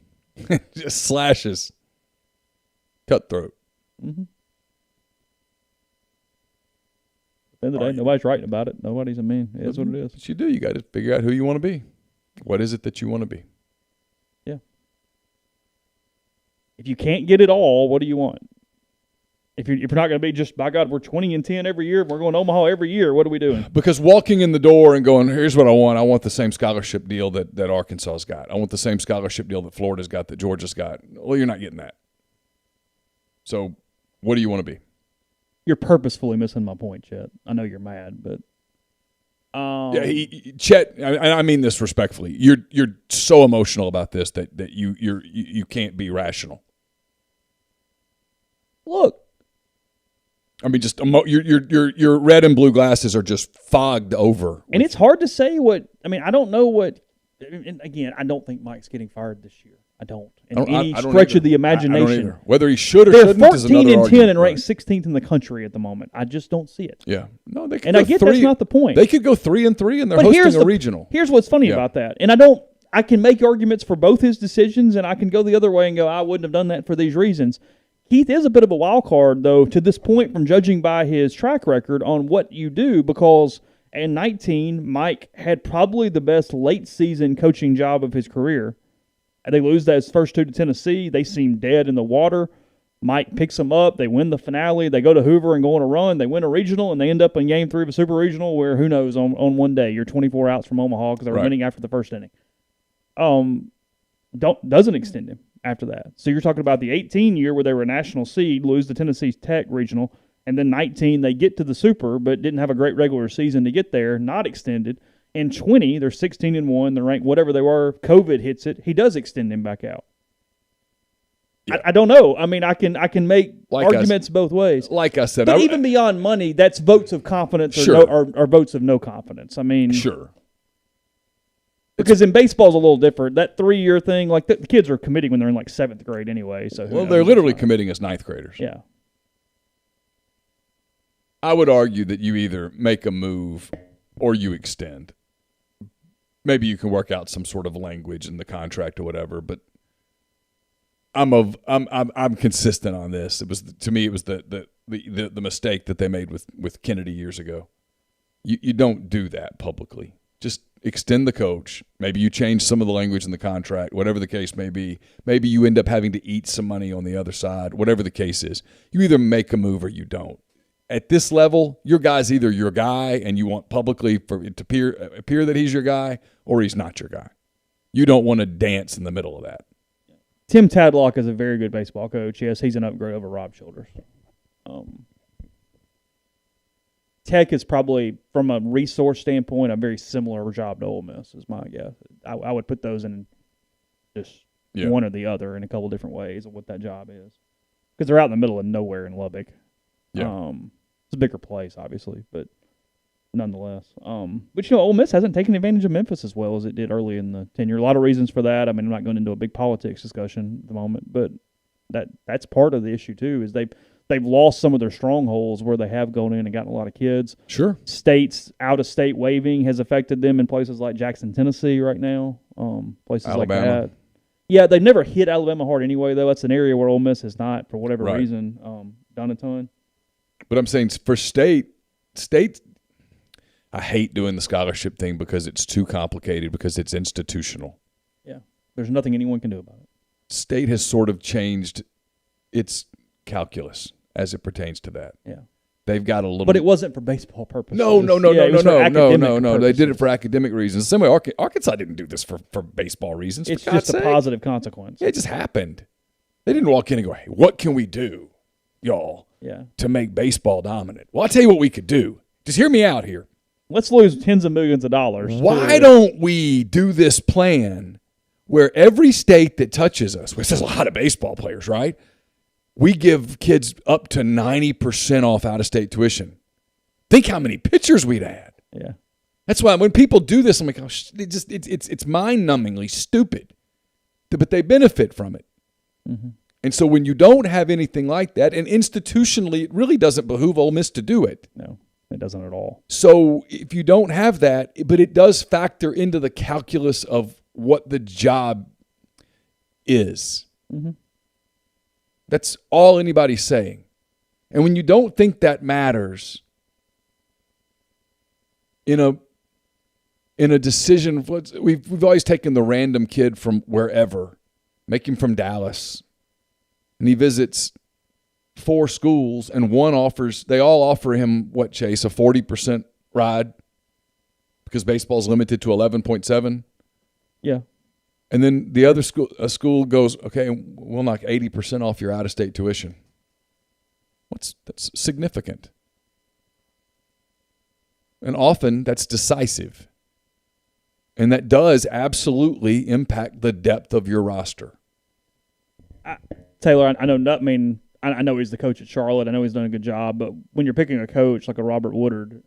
Just slashes. Cutthroat. Mm-hmm. At the end of the day, nobody's writing about it. Nobody's what it is. But you do. You got to figure out who you want to be. What is it that you want to be? If you can't get it all, what do you want? If you're not going to be just, by God, we're 20-10 every year, we're going to Omaha every year, what are we doing? Because walking in the door and going, here's what I want the same scholarship deal that Arkansas's got. I want the same scholarship deal that Florida's got, that Georgia's got. Well, you're not getting that. So what do you want to be? You're purposefully missing my point, Chet. I know you're mad, but Chet, I mean this respectfully. You're so emotional about this that you can't be rational. Look, I mean, just your red and blue glasses are just fogged over. And it's hard to say what. I mean, I don't know what And again, I don't think Mike's getting fired this year. I don't. In I any don't stretch either. of the imagination. I don't either. Whether he should or They're shouldn't is 14 another and 10 and argument. ranked 16th in the country at the moment. I just don't see it. Yeah. No, they could And go I get 3, that's not the point. They could go 3-3 and they're But hosting a regional. Here's what's funny about that. And I can make arguments for both his decisions, and I can go the other way and go, I wouldn't have done that for these reasons. Heath is a bit of a wild card, though, to this point from judging by his track record on what you do, because in 19, Mike had probably the best late-season coaching job of his career. They lose those first 2 to Tennessee. They seem dead in the water. Mike picks them up. They win the finale. They go to Hoover and go on a run. They win a regional, and they end up in Game 3 of a Super Regional where, who knows, on one day, you're 24 outs from Omaha because they were winning after the first inning. Doesn't extend him after that. So you're talking about the 18 year where they were a national seed, lose the Tennessee Tech regional, and then 19 they get to the Super but didn't have a great regular season to get there, not extended. In 20, they're 16-1, they're ranked whatever they were. COVID hits it. He does extend him back out. Yeah. I don't know. I mean, I can make arguments both ways. Like I said, but even beyond money, that's votes of confidence or votes of no confidence. I mean, sure. Because in baseball is a little different. That 3-year thing, like the kids are committing when they're in like 7th grade anyway. So they're literally committing as 9th graders. Yeah. I would argue that you either make a move or you extend. Maybe you can work out some sort of language in the contract or whatever, but I'm consistent on this. It was the mistake that they made with Kennedy years ago. You don't do that publicly. Just extend the coach. Maybe you change some of the language in the contract, whatever the case may be. Maybe you end up having to eat some money on the other side, whatever the case is. You either make a move or you don't. At this level, your guy's either your guy and you want publicly for it to appear that he's your guy, or he's not your guy. You don't want to dance in the middle of that. Tim Tadlock is a very good baseball coach. Yes, he's an upgrade over Rob Childers. Tech is probably, from a resource standpoint, a very similar job to Ole Miss, is my guess. I would put those in just one or the other in a couple different ways of what that job is. Because they're out in the middle of nowhere in Lubbock. Yeah. It's a bigger place, obviously, but nonetheless. But, Ole Miss hasn't taken advantage of Memphis as well as it did early in the tenure. A lot of reasons for that. I mean, I'm not going into a big politics discussion at the moment, but that's part of the issue, too, is they've lost some of their strongholds where they have gone in and gotten a lot of kids. Sure. States, out-of-state waiving has affected them in places like Jackson, Tennessee right now, places Alabama. like that. Yeah, they've never hit Alabama hard anyway, though. That's an area where Ole Miss has not, for whatever reason, done a ton. But I'm saying for state, I hate doing the scholarship thing because it's too complicated, because it's institutional. Yeah. There's nothing anyone can do about it. State has sort of changed its calculus as it pertains to that. Yeah. They've got a little. But it wasn't for baseball purposes. No. Purposes. They did it for academic reasons. The same way Arkansas didn't do this for baseball reasons. It's just a positive consequence. Yeah, it just happened. They didn't walk in and go, hey, what can we do, y'all, to make baseball dominant? Well, I'll tell you what we could do. Just hear me out here. Let's lose tens of millions of dollars. Why don't we do this plan where every state that touches us, which is a lot of baseball players, right? We give kids up to 90% off out-of-state tuition. Think how many pitchers we'd add. Yeah. That's why when people do this, I'm like, oh, it's mind-numbingly stupid. But they benefit from it. Mm-hmm. And so when you don't have anything like that, and institutionally, it really doesn't behoove Ole Miss to do it. No, it doesn't at all. So if you don't have that, but it does factor into the calculus of what the job is. Mm-hmm. That's all anybody's saying. And when you don't think that matters in a decision, we've always taken the random kid from wherever, make him from Dallas, and he visits 4 schools, and they all offer him, what, Chase, a 40% ride because baseball's limited to 11.7? Yeah. And then the other school goes, okay, we'll knock 80% off your out-of-state tuition. That's significant. And often that's decisive. And that does absolutely impact the depth of your roster. Taylor, I know he's the coach at Charlotte. I know he's done a good job. But when you're picking a coach like a Robert Woodard,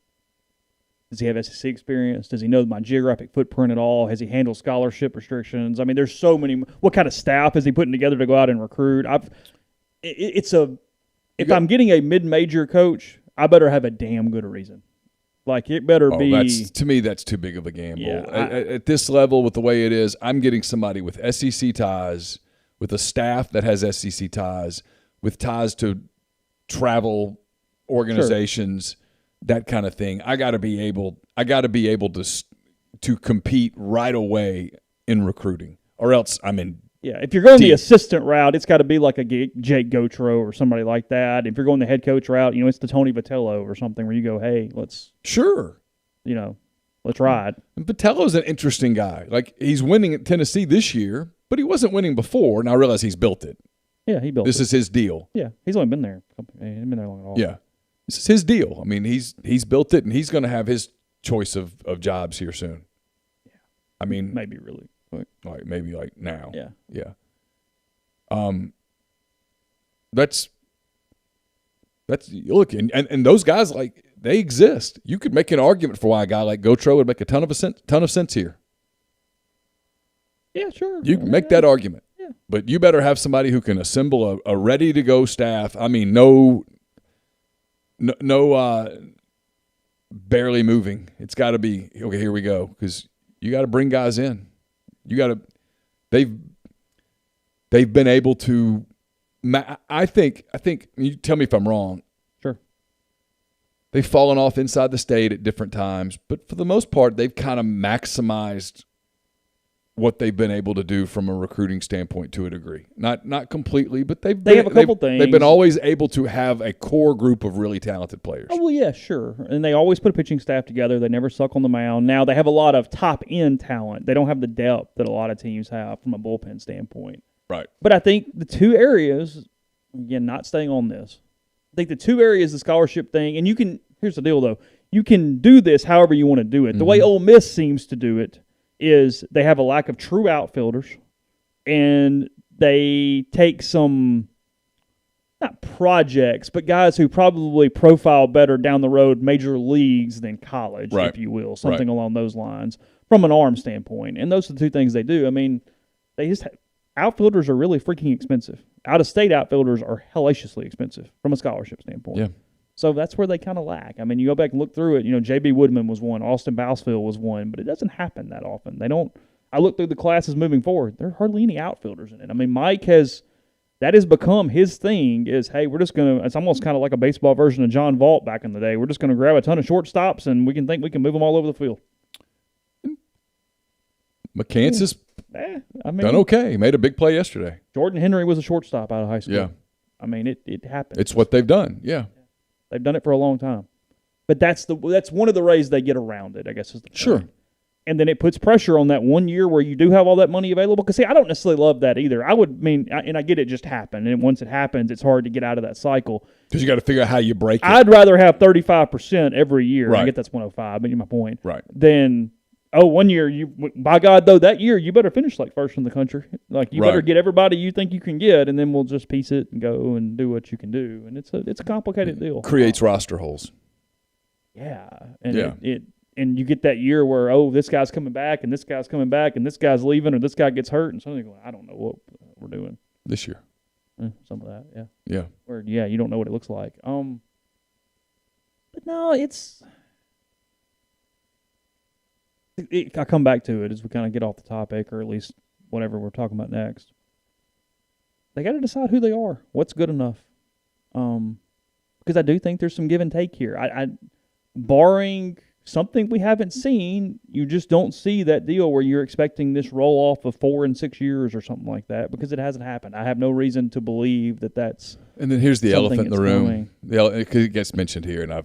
Does he have SEC experience? Does he know my geographic footprint at all? Has he handled scholarship restrictions? I mean, there's so many. What kind of staff is he putting together to go out and recruit? If I'm getting a mid-major coach, I better have a damn good reason. Like, it better be. To me, that's too big of a gamble. Yeah, at this level, with the way it is, I'm getting somebody with SEC ties, with a staff that has SEC ties, with ties to travel organizations, that kind of thing. I got to be able to compete right away in recruiting, or else I'm in. Yeah, if you're going the assistant route, it's got to be like a Jake Gautreaux or somebody like that. If you're going the head coach route, it's the Tony Vitello or something where you go, hey, let's ride. And Vitello's an interesting guy. Like, he's winning at Tennessee this year, but he wasn't winning before. And I realize he's built it. Yeah, he built it. This is his deal. Yeah, he's only been there. He hasn't been there long at all. Yeah, this is his deal. I mean, he's built it, and he's going to have his choice of jobs here soon. Yeah, I mean, maybe really. Maybe now. Yeah. Yeah. That's look, and those guys, like, they exist. You could make an argument for why a guy like Gautreaux would make a ton of sense here. Yeah, sure. You can make that argument. Yeah. But you better have somebody who can assemble a ready to go staff. I mean, no barely moving. It's got to be, okay, here we go, because you got to bring guys in. You got to. They've been able to. I think. You tell me if I'm wrong. Sure. They've fallen off inside the state at different times, but for the most part, they've kind of maximized what they've been able to do from a recruiting standpoint to a degree. Not completely, but they have a couple things. They've been always able to have a core group of really talented players. Oh, well, yeah, sure. And they always put a pitching staff together. They never suck on the mound. Now, they have a lot of top-end talent. They don't have the depth that a lot of teams have from a bullpen standpoint. Right. But I think the two areas, again, not staying on this, I think the two areas, the scholarship thing, and here's the deal, though. You can do this however you want to do it. The way Ole Miss seems to do it is they have a lack of true outfielders, and they take some, not projects, but guys who probably profile better down the road major leagues than college, if you will, something along those lines, from an arm standpoint. And those are the two things they do. I mean, outfielders are really freaking expensive. Out-of-state outfielders are hellaciously expensive from a scholarship standpoint. Yeah. So that's where they kind of lack. I mean, you go back and look through it. J.B. Woodman was one. Austin Bousfield was one. But it doesn't happen that often. They don't. I look through the classes moving forward. There are hardly any outfielders in it. I mean, Mike that has become his thing is, hey, we're just going to – it's almost kind of like a baseball version of John Vault back in the day. We're just going to grab a ton of shortstops, and we can move them all over the field. McCants has done okay. He made a big play yesterday. Jordan Henry was a shortstop out of high school. Yeah. I mean, it happens. It's what they've done, yeah. They've done it for a long time. But that's one of the ways they get around it, I guess, is the point. Sure. And then it puts pressure on that 1 year where you do have all that money available. Because, see, I don't necessarily love that either. And I get it just happened. And once it happens, it's hard to get out of that cycle. Because you got to figure out how you break it. I'd rather have 35% every year. Right. I get that's 105, but you know my point. Right. Than, 1 year, by God, though, that year you better finish like first in the country. Like, you better get everybody you think you can get, and then we'll just piece it and go and do what you can do. And it's a complicated deal. Creates roster holes. Yeah. And and you get that year where, this guy's coming back, and this guy's coming back, and this guy's leaving, or this guy gets hurt, and something going, I don't know what we're doing. This year. Some of that, yeah. Yeah. Where, you don't know what it looks like. But no, I come back to it as we kind of get off the topic, or at least whatever we're talking about next. They got to decide who they are. What's good enough? Because I do think there's some give and take here. I barring something we haven't seen, you just don't see that deal where you're expecting this roll off of 4 and 6 years or something like that, because it hasn't happened. I have no reason to believe that's. And then here's the elephant in the room. Coming. It gets mentioned here, and I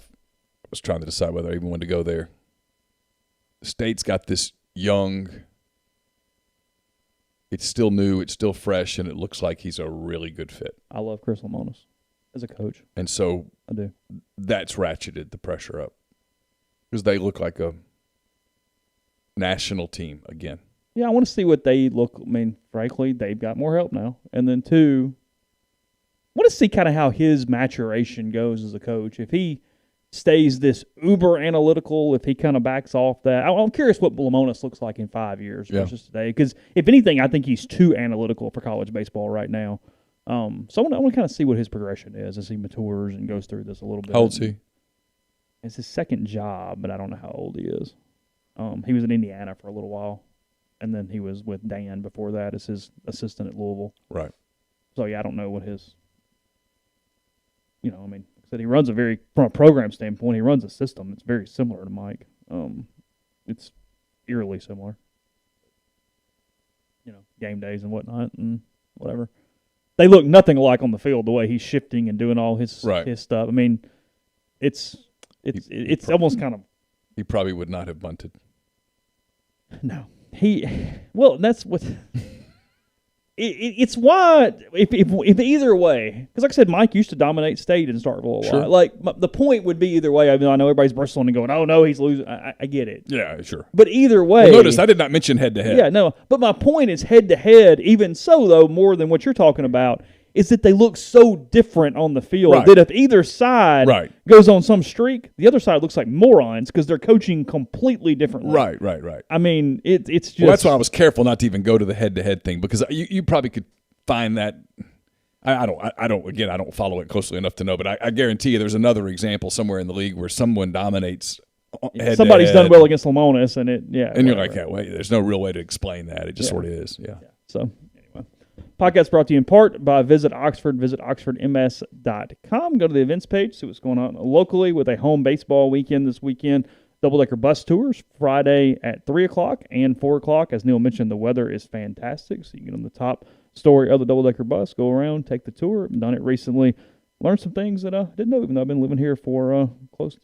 was trying to decide whether I even wanted to go there. The state's got this young. It's still new, it's still fresh, and it looks like he's a really good fit. I love Chris Lemonis as a coach. And so I do. That's ratcheted the pressure up because they look like a national team again. Yeah, I want to see what they look. I mean, frankly, they've got more help now. And then, two, I want to see kind of how his maturation goes as a coach. If he stays this uber analytical, if he kind of backs off that. I'm curious what Lamonis looks like in 5 years versus today. Because if anything, I think he's too analytical for college baseball right now. So I want to kind of see what his progression is as he matures and goes through this a little bit. How old's he? It's his second job, but I don't know how old he is. He was in Indiana for a little while, and then he was with Dan before that as his assistant at Louisville. Right. So, yeah, I don't know what his I mean, said he runs from a program standpoint, he runs a system that's very similar to Mike. It's eerily similar. Game days and whatnot and whatever. They look nothing alike on the field, the way he's shifting and doing all his stuff. I mean, it's almost kind of. He probably would not have bunted. No. That's what. It's why if either way, because like I said, Mike used to dominate state in Starkville a lot. Like the point would be either way. I mean, I know everybody's bristling and going, "Oh no, he's losing." I get it. Yeah, sure. But either way, well, notice I did not mention head to head. Yeah, no. But my point is head to head. Even so, though, more than what you're talking about is that they look so different on the field that if either side goes on some streak, the other side looks like morons because they're coaching completely differently. Right. I mean, it's just. Well, that's why I was careful not to even go to the head-to-head thing because you probably could find that. I don't follow it closely enough to know, but I guarantee you there's another example somewhere in the league where someone dominates. Somebody's done well against Lamonis, and and you're like, wait, there's no real way to explain that. It just sort of is, yeah. So. Podcast brought to you in part by Visit Oxford. Visit oxfordms.com. Go to the events page, see what's going on locally with a home baseball weekend this weekend. Double-decker bus tours Friday at 3 o'clock and 4 o'clock. As Neal mentioned, the weather is fantastic, so you can get on the top story of the double-decker bus, go around, take the tour. I've done it recently. Learned some things that I didn't know, even though I've been living here for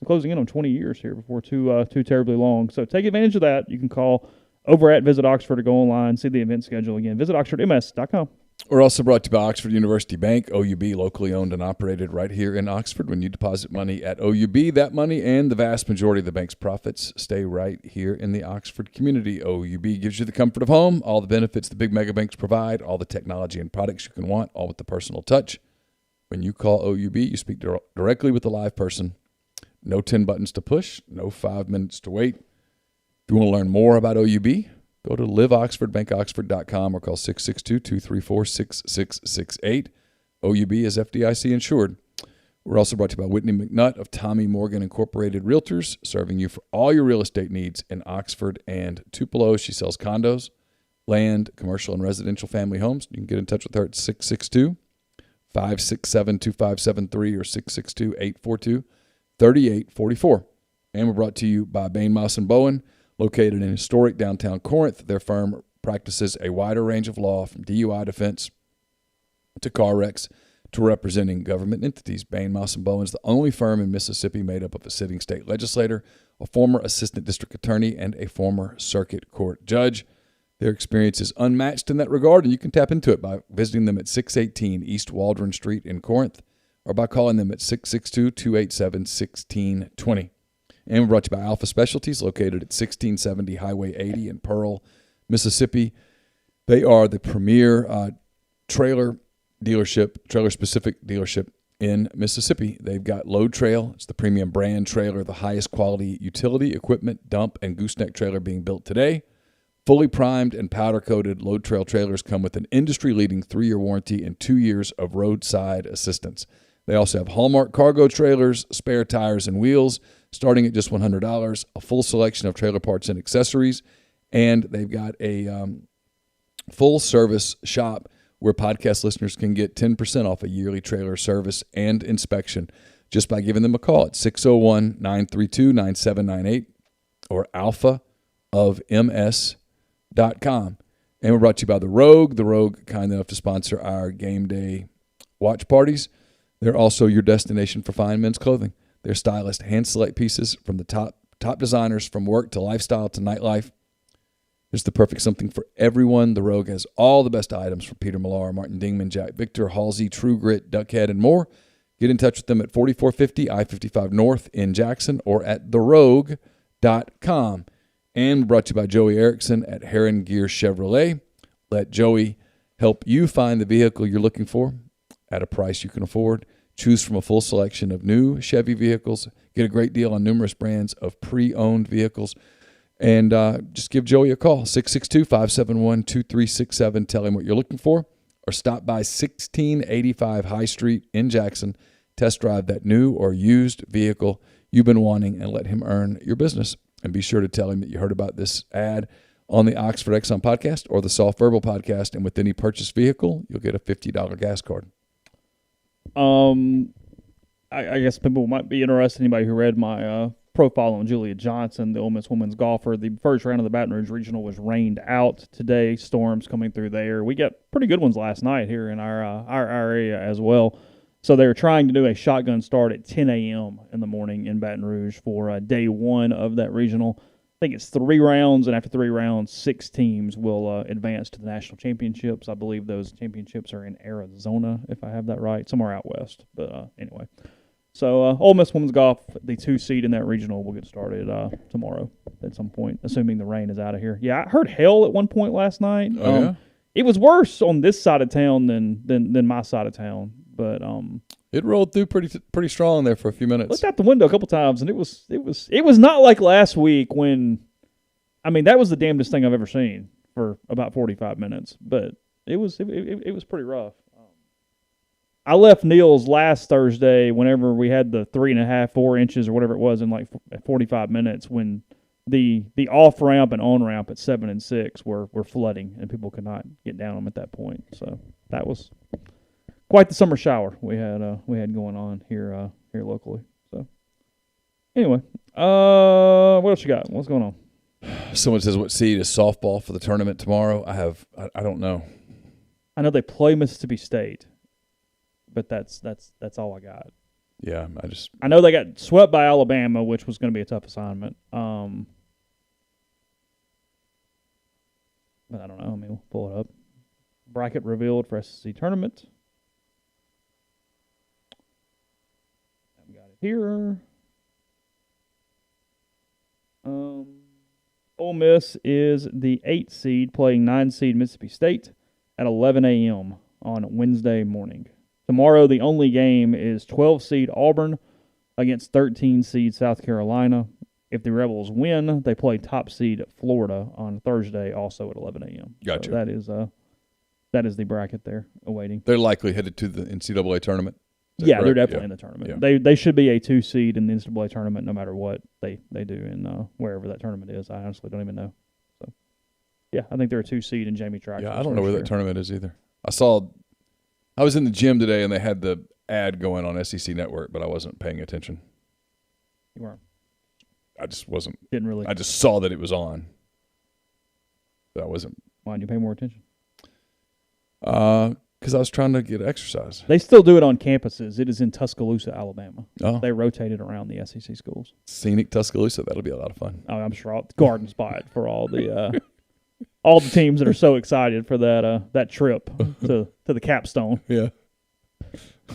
closing in on 20 years here before too terribly long. So take advantage of that. You can call over at Visit Oxford or go online, see the event schedule again. Visit oxfordms.com. We're also brought to you by Oxford University Bank, OUB, locally owned and operated right here in Oxford. When you deposit money at OUB, that money and the vast majority of the bank's profits stay right here in the Oxford community. OUB gives you the comfort of home, all the benefits the big mega banks provide, all the technology and products you can want, all with the personal touch. When you call OUB, you speak directly with the live person. No 10 buttons to push, no 5 minutes to wait. If you want to learn more about OUB, go to liveoxfordbankoxford.com or call 662-234-6668. OUB is FDIC insured. We're also brought to you by Whitney McNutt of Tommy Morgan Incorporated Realtors, serving you for all your real estate needs in Oxford and Tupelo. She sells condos, land, commercial, and residential family homes. You can get in touch with her at 662-567-2573 or 662-842-3844. And we're brought to you by Bain, Moss & Bowen, located in historic downtown Corinth. Their firm practices a wider range of law from DUI defense to car wrecks to representing government entities. Bain, Moss & Bowen is the only firm in Mississippi made up of a sitting state legislator, a former assistant district attorney, and a former circuit court judge. Their experience is unmatched in that regard, and you can tap into it by visiting them at 618 East Waldron Street in Corinth or by calling them at 662-287-1620. And we're brought to you by Alpha Specialties, located at 1670 Highway 80 in Pearl, Mississippi. They are the premier trailer-specific dealership in Mississippi. They've got Load Trail. It's the premium brand trailer, the highest quality utility equipment, dump, and gooseneck trailer being built today. Fully primed and powder-coated Load Trail trailers come with an industry-leading 3-year warranty and 2 years of roadside assistance. They also have Hallmark cargo trailers, spare tires and wheels, starting at just $100, a full selection of trailer parts and accessories, and they've got a full-service shop where podcast listeners can get 10% off a yearly trailer service and inspection just by giving them a call at 601-932-9798 or alphaofms.com. And we're brought to you by The Rogue. The Rogue, kind enough to sponsor our game day watch parties. They're also your destination for fine men's clothing. They're stylish, hand-select pieces from the top designers, from work to lifestyle to nightlife. There's the perfect something for everyone. The Rogue has all the best items from Peter Millar, Martin Dingman, Jack Victor, Halsey, True Grit, Duckhead, and more. Get in touch with them at 4450 I-55 North in Jackson or at therogue.com. And brought to you by Joey Erickson at Heron Gear Chevrolet. Let Joey help you find the vehicle you're looking for at a price you can afford. Choose from a full selection of new Chevy vehicles. Get a great deal on numerous brands of pre-owned vehicles. And just give Joey a call, 662-571-2367. Tell him what you're looking for. Or stop by 1685 High Street in Jackson. Test drive that new or used vehicle you've been wanting and let him earn your business. And be sure to tell him that you heard about this ad on the Oxford Exxon Podcast or the Soft Verbal Podcast. And with any purchased vehicle, you'll get a $50 gas card. I guess people might be interested, anybody who read my profile on Julia Johnson, the Ole Miss women's golfer. The first round of the Baton Rouge Regional was rained out today. Storms coming through there. We got pretty good ones last night here in our area as well. So they were trying to do a shotgun start at 10 a.m. in the morning in Baton Rouge for day one of that regional. I think it's 3 rounds, and after 3 rounds, 6 teams will advance to the national championships. I believe those championships are in Arizona, if I have that right, somewhere out west. But anyway. So Ole Miss women's golf, the 2 seed in that regional, will get started tomorrow at some point, assuming the rain is out of here. Yeah, I heard hail at one point last night. Yeah? It was worse on this side of town than my side of town. But it rolled through pretty strong there for a few minutes. Looked out the window a couple times, and it was not like last week when, I mean, that was the damnedest thing I've ever seen for about 45 minutes. But it was pretty rough. I left Neal's last Thursday whenever we had the 3.5, 4 inches or whatever it was in like 45 minutes when the off ramp and on ramp at 7 and 6 were flooding and people could not get down them at that point. So that was quite the summer shower we had going on here locally. So anyway, what else you got? What's going on? Someone says, what seed is softball for the tournament tomorrow? I don't know. I know they play Mississippi State, but that's all I got. Yeah, I know they got swept by Alabama, which was going to be a tough assignment. But I don't know. I mean, we'll pull it up. Bracket revealed for SEC tournament. I've got it here. Ole Miss is the 8 seed playing 9 seed Mississippi State at 11 a.m. on Wednesday morning. Tomorrow, the only game is 12 seed Auburn against 13 seed South Carolina. If the Rebels win, they play top seed Florida on Thursday, also at 11 a.m. Gotcha. So that is the bracket there awaiting. They're likely headed to the NCAA tournament. Yeah, correct? they're definitely in the tournament. Yeah. They should be a 2 seed in the NCAA tournament no matter what they do in wherever that tournament is. I honestly don't even know. So, yeah, I think they're a 2 seed in Jamie Traxler's. Yeah, I don't know where that tournament is either. I was in the gym today and they had the ad going on SEC Network, but I wasn't paying attention. You weren't? I just wasn't. Didn't really. I just saw that it was on. But I wasn't. Why didn't you pay more attention? Because I was trying to get exercise. They still do it on campuses. It is in Tuscaloosa, Alabama. Oh. They rotate it around the SEC schools. Scenic Tuscaloosa. That'll be a lot of fun. Oh, I'm sure. Garden spot for all the all the teams that are so excited for that trip to the capstone. Yeah.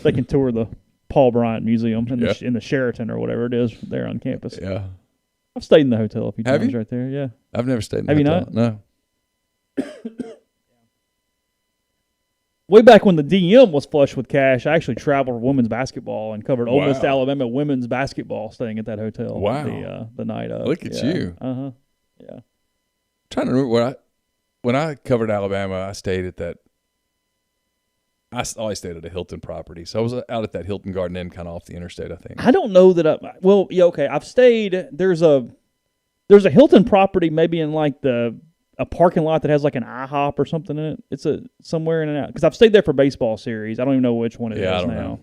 They can tour the Paul Bryant Museum in the Sheraton or whatever it is there on campus. Yeah. I've stayed in the hotel a few Have times you? right there. Yeah. I've never stayed in the Have hotel. you not? No. Way back when the DM was flush with cash, I actually traveled women's basketball and covered Ole Miss, Alabama women's basketball staying at that hotel. Wow. The night of. Look at you. Uh-huh. Yeah. Trying to remember when I covered Alabama, I stayed at that. I always stayed at a Hilton property, so I was out at that Hilton Garden Inn, kind of off the interstate. I think. I don't know that. Okay. I've stayed. There's a Hilton property, maybe in like a parking lot that has like an IHOP or something in it. It's somewhere in and out because I've stayed there for baseball series. I don't even know which one it is I don't now. know.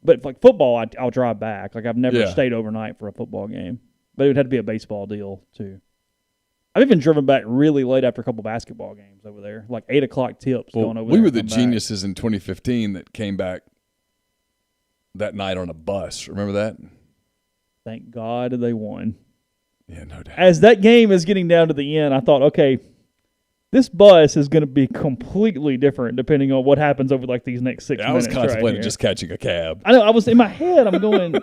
But like football, I'll drive back. Like I've never Yeah. stayed overnight for a football game, but it would have to be a baseball deal too. I've even driven back really late after a couple basketball games over there, like 8 o'clock tips going over there. We were the and come geniuses in 2015 that came back that night on a bus. Remember that? back. Thank God they won. Yeah, no doubt. As that game is getting down to the end, I thought, okay, this bus is going to be completely different depending on what happens over like these next 6 minutes. I was contemplating right just catching a cab. I know. I was in my head. I'm going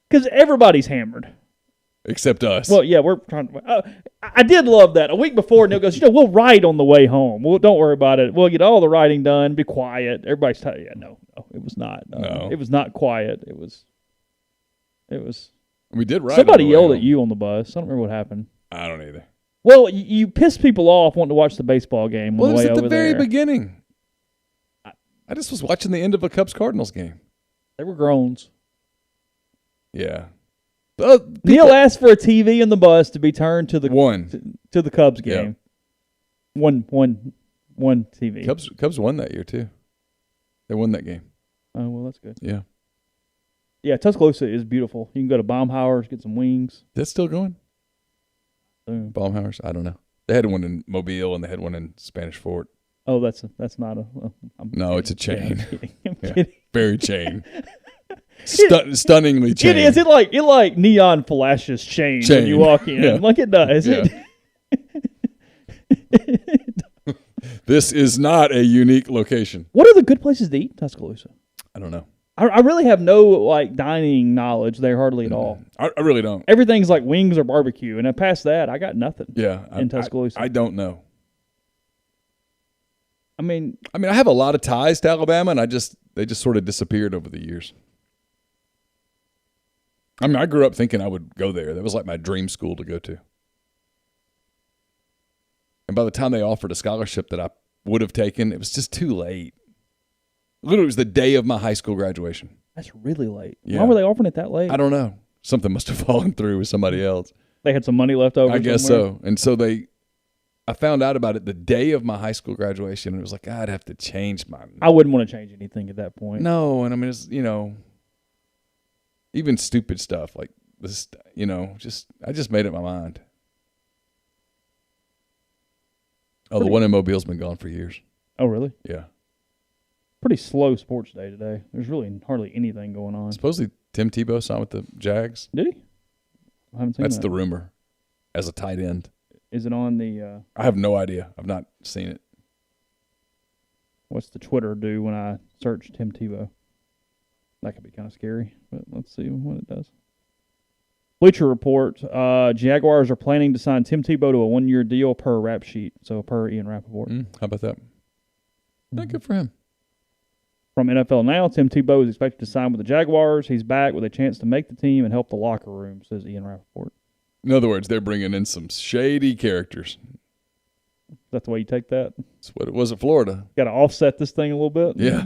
because everybody's hammered. Except us. Well, yeah, we're trying to. I did love that. A week before, Neal goes, we'll write on the way home. Don't worry about it. We'll get all the writing done. Be quiet. Everybody's tired. Yeah, no. it was not. No. It was not quiet. It was. We did ride. Somebody on the way yelled home. at you on the bus. I don't remember what happened. I don't either. Well, you pissed people off wanting to watch the baseball game. Well, on it the was way at the over very there. beginning. I just was watching the end of a Cubs-Cardinals game. They were groans. Yeah. Neal asked for a TV in the bus to be turned to the to the Cubs game. One TV. Cubs won that year too. They won that game. Oh well, that's good. Yeah. Yeah, Tuscaloosa is beautiful. You can go to Baumhauer's, get some wings. That's still going? Boom. Baumhauer's? I don't know. They had one in Mobile and they had one in Spanish Fort. Oh, that's not a. No, it's a chain. I'm kidding. Very chain. Stunningly chain. It like neon flashes change when you walk in. Yeah. Like it does. Yeah. This is not a unique location. What are the good places to eat in Tuscaloosa? I don't know. I really have no dining knowledge there hardly at all. I really don't. Everything's like wings or barbecue, and then past that, I got nothing. Yeah, in Tuscaloosa. I don't know. I mean, I have a lot of ties to Alabama, and they just sort of disappeared over the years. I grew up thinking I would go there. That was like my dream school to go to. And by the time they offered a scholarship that I would have taken, it was just too late. Literally, it was the day of my high school graduation. that's really late. Yeah. Why were they offering it that late? I don't know. Something must have fallen through with somebody else. They had some money left over. I guess somewhere? so. And so I found out about it the day of my high school graduation, and it was like, I'd have to change my. I wouldn't want to change anything at that point. No, and it's, even stupid stuff like this, I just made up my mind. Oh, the one in Mobile's been gone for years. Oh, really? Yeah. Pretty slow sports day today. There's really hardly anything going on. Supposedly Tim Tebow signed with the Jags. Did he? I haven't seen That's that. the rumor as a tight end. Is it on the? I have no idea. I've not seen it. What's the Twitter do when I search Tim Tebow? That could be kind of scary, but let's see what it does. Bleacher Report, Jaguars are planning to sign Tim Tebow to a one-year deal per rap sheet, so per Ian Rappaport. How about that? Not good for him. From NFL Now, Tim Tebow is expected to sign with the Jaguars. He's back with a chance to make the team and help the locker room, says Ian Rappaport. In other words, they're bringing in some shady characters. Is that the way you take that? That's what it was at Florida. Got to offset this thing a little bit? Yeah.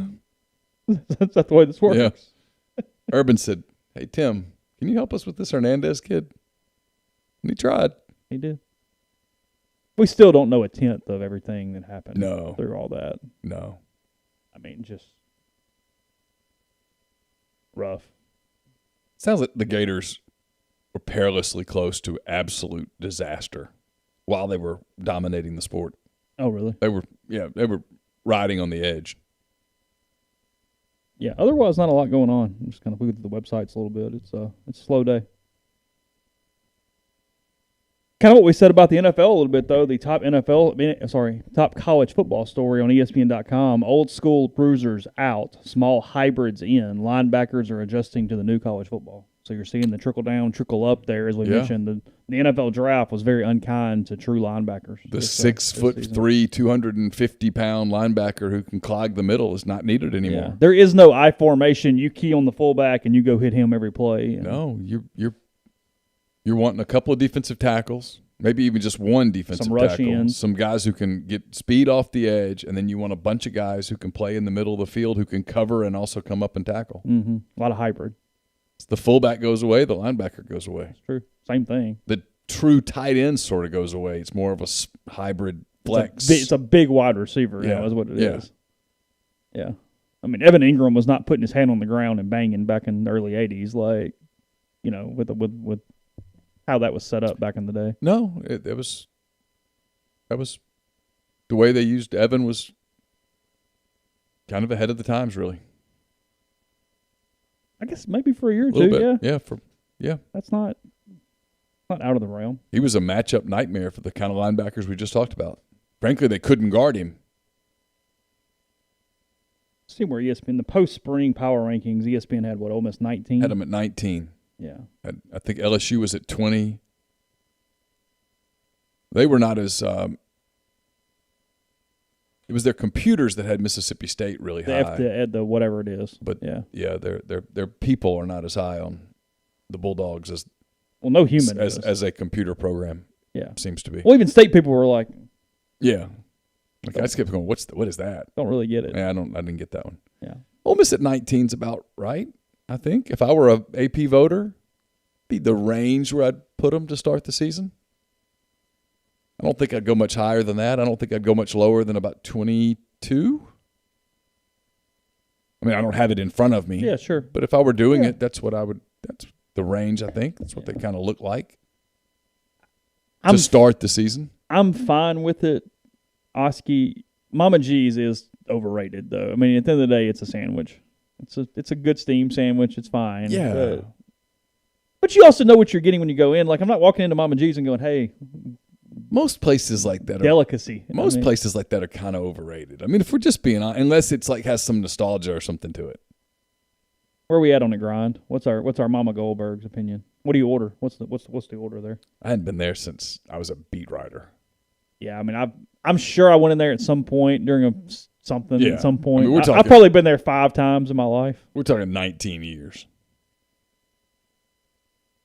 Is that the way this works? Yeah. Urban said, hey, Tim, can you help us with this Hernandez kid? And he tried. He did. We still don't know a tenth of everything that happened through all that. No. I mean, just rough. Sounds like the Gators were perilously close to absolute disaster while they were dominating the sport. Oh, really? They were riding on the edge. Yeah, otherwise not a lot going on. I'm just kind of looking at the websites a little bit. It's a slow day. Kind of what we said about the NFL a little bit, though. The top top college football story on ESPN.com. Old school bruisers out, small hybrids in. Linebackers are adjusting to the new college football. So you're seeing the trickle down, trickle up there, as we mentioned. The NFL draft was very unkind to true linebackers. The 6'3", 250-pound linebacker who can clog the middle is not needed anymore. Yeah. There is no I formation. You key on the fullback and you go hit him every play. No, you're wanting a couple of defensive tackles, maybe even just one defensive some rush tackle, ends. some guys who can get speed off the edge, and then you want a bunch of guys who can play in the middle of the field, who can cover and also come up and tackle. Mm-hmm. A lot of hybrid. The fullback goes away, the linebacker goes away. That's true. Same thing. The true tight end sort of goes away. It's more of a hybrid flex. It's a big wide receiver now is what it is. Yeah. I mean, Evan Ingram was not putting his hand on the ground and banging back in the early 80s with how that was set up back in the day. No, that was the way they used Evan was kind of ahead of the times, really. I guess maybe for a year or two, yeah. That's not out of the realm. He was a matchup nightmare for the kind of linebackers we just talked about. Frankly, they couldn't guard him. See where ESPN, the post-spring power rankings, ESPN had what, Ole Miss 19? Had him at 19. Yeah. I think LSU was at 20. They were not as It was their computers that had Mississippi State really high. The whatever it is. But yeah, their people are not as high on the Bulldogs as no human as a computer program. Yeah, seems to be. Well, even state people were like, yeah. Like I just kept going, what is that? Don't really get it. Yeah, I didn't get that one. Yeah. Ole Miss at 19 is about right, I think. If I were a AP voter, be the range where I'd put them to start the season. I don't think I'd go much higher than that. I don't think I'd go much lower than about 22. I mean, I don't have it in front of me. Yeah, sure. But if I were doing it, that's the range, I think. That's what they kind of look like to start the season. I'm fine with it. Oski, Mama G's is overrated, though. I mean, at the end of the day, it's a sandwich. It's a good steam sandwich. It's fine. Yeah. But you also know what you're getting when you go in. Like, I'm not walking into Mama G's and going, hey. Most places like that delicacy. Places like that are kind of overrated. I mean, if we're just being honest, unless it's like has some nostalgia or something to it. Where are we at on the grind? What's our Mama Goldberg's opinion? What do you order? What's the order there? I hadn't been there since I was a beat writer. Yeah, I mean, I'm sure I went in there at some point during something. Yeah. At some point, I mean, I've probably been there 5 times in my life. We're talking 19 years.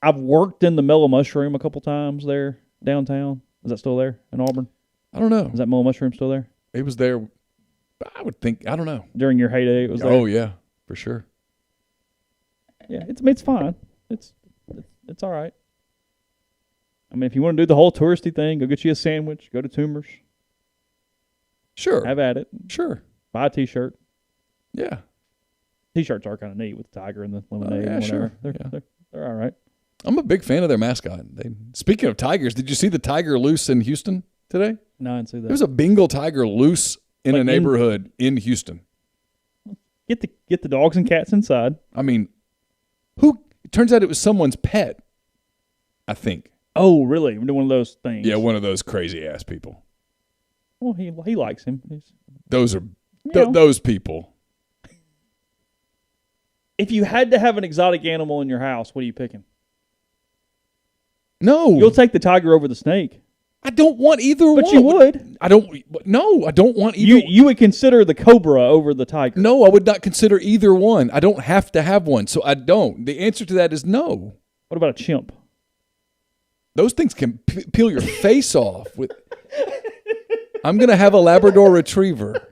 I've worked in the Mellow Mushroom a couple times there downtown. Is that still there in Auburn? I don't know. Is that Mellow Mushroom still there? It was there. I would think. I don't know. During your heyday, it was there. Oh yeah, for sure. Yeah, it's fine. It's all right. I mean, if you want to do the whole touristy thing, go get you a sandwich. Go to Toomer's. Sure. Have at it. Sure. Buy a T-shirt. Yeah. T-shirts are kind of neat with the tiger and the lemonade and whatever. Sure. They're all right. I'm a big fan of their mascot. Speaking of tigers, did you see the tiger loose in Houston today? No, I didn't see that. There's a Bengal tiger loose in a neighborhood in Houston. Get the dogs and cats inside. I mean, it turns out it was someone's pet, I think. Oh, really? One of those things. Yeah, one of those crazy-ass people. Well, he likes him. Those are those people. If you had to have an exotic animal in your house, what are you picking? No. You'll take the tiger over the snake. I don't want either one. But you would. I don't want either. You would consider the cobra over the tiger. No, I would not consider either one. I don't have to have one, so I don't. The answer to that is no. What about a chimp? Those things can peel your face off. I'm going to have a Labrador Retriever.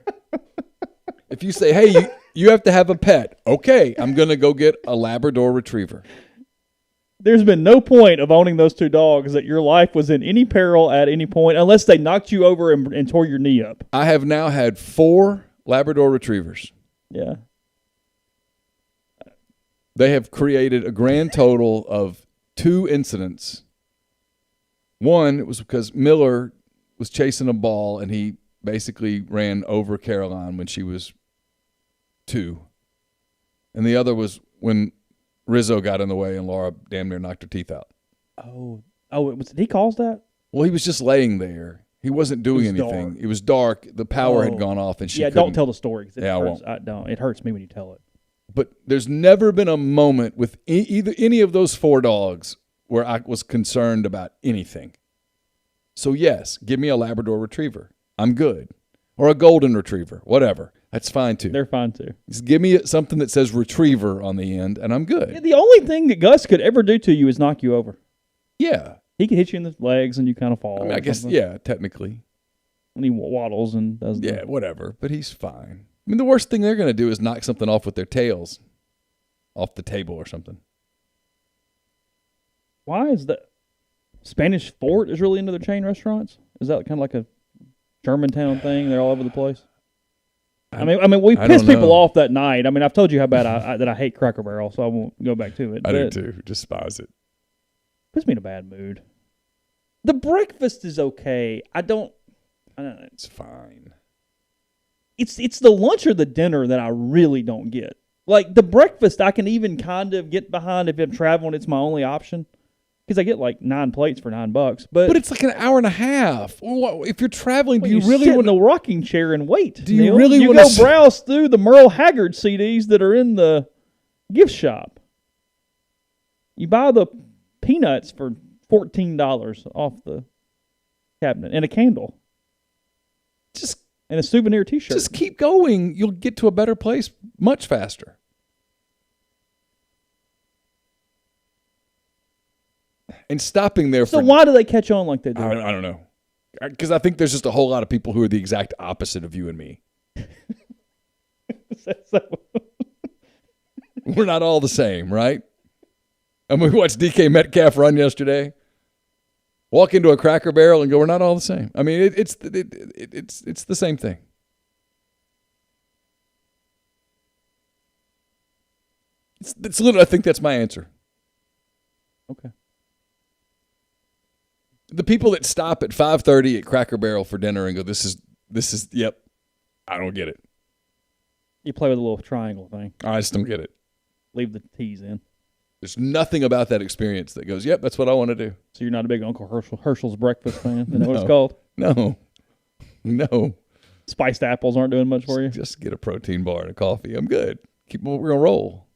If you say, hey, you have to have a pet. Okay, I'm going to go get a Labrador Retriever. There's been no point of owning those 2 dogs that your life was in any peril at any point unless they knocked you over and tore your knee up. I have now had 4 Labrador Retrievers. Yeah. They have created a grand total of 2 incidents. One, it was because Miller was chasing a ball and he basically ran over Caroline when she was 2. And the other was when Rizzo got in the way and Laura damn near knocked her teeth out. Oh, did he cause that? Well, he was just laying there. He wasn't doing anything. Dark. It was dark. The power had gone off, and she couldn't. Don't tell the story. I won't. It hurts me when you tell it. But there's never been a moment with either any of those 4 dogs where I was concerned about anything. So yes, give me a Labrador Retriever. I'm good. Or a Golden Retriever, whatever. That's fine too. They're fine too. Just give me something that says Retriever on the end, and I'm good. Yeah, the only thing that Gus could ever do to you is knock you over. Yeah. He could hit you in the legs and you kind of fall. I mean, I guess, yeah, technically. And he waddles and does Yeah, whatever. But he's fine. I mean, the worst thing they're going to do is knock something off with their tails off the table or something. Why is that? Spanish Fort is really into their chain restaurants? Is that kind of like a Germantown thing? They're all over the place? I mean, we pissed people off that night. I mean, I've told you how bad I hate Cracker Barrel, so I won't go back to it. I do too. Despise it. Puts me in a bad mood. The breakfast is okay. I don't know. It's fine. It's the lunch or the dinner that I really don't get. Like the breakfast, I can even kind of get behind if I'm traveling. It's my only option because I get like 9 plates for $9. But it's like an hour and a half. If you're traveling, do you really really sit want in the rocking chair and wait? Do you Neal? really you want to browse through the Merle Haggard CDs that are in the gift shop? You buy the peanuts for $14 off the cabinet and a candle. Just and a souvenir T-shirt. Just keep going. You'll get to a better place much faster. And stopping there So why do they catch on like they do? I don't know. Because I think there's just a whole lot of people who are the exact opposite of you and me. We're not all the same, right? I mean, we watched DK Metcalf run yesterday. Walk into a Cracker Barrel and go, we're not all the same. I mean, it's the same thing. It's literally, I think that's my answer. Okay. The people that stop at 5:30 at Cracker Barrel for dinner and go, this is, yep, I don't get it. You play with a little triangle thing. I just don't get it. Leave the T's in. There's nothing about that experience that goes, yep, that's what I want to do. So you're not a big Uncle Herschel's breakfast fan? You know what it's called? No. Spiced apples aren't doing much for you? Just get a protein bar and a coffee. I'm good. We're going to roll.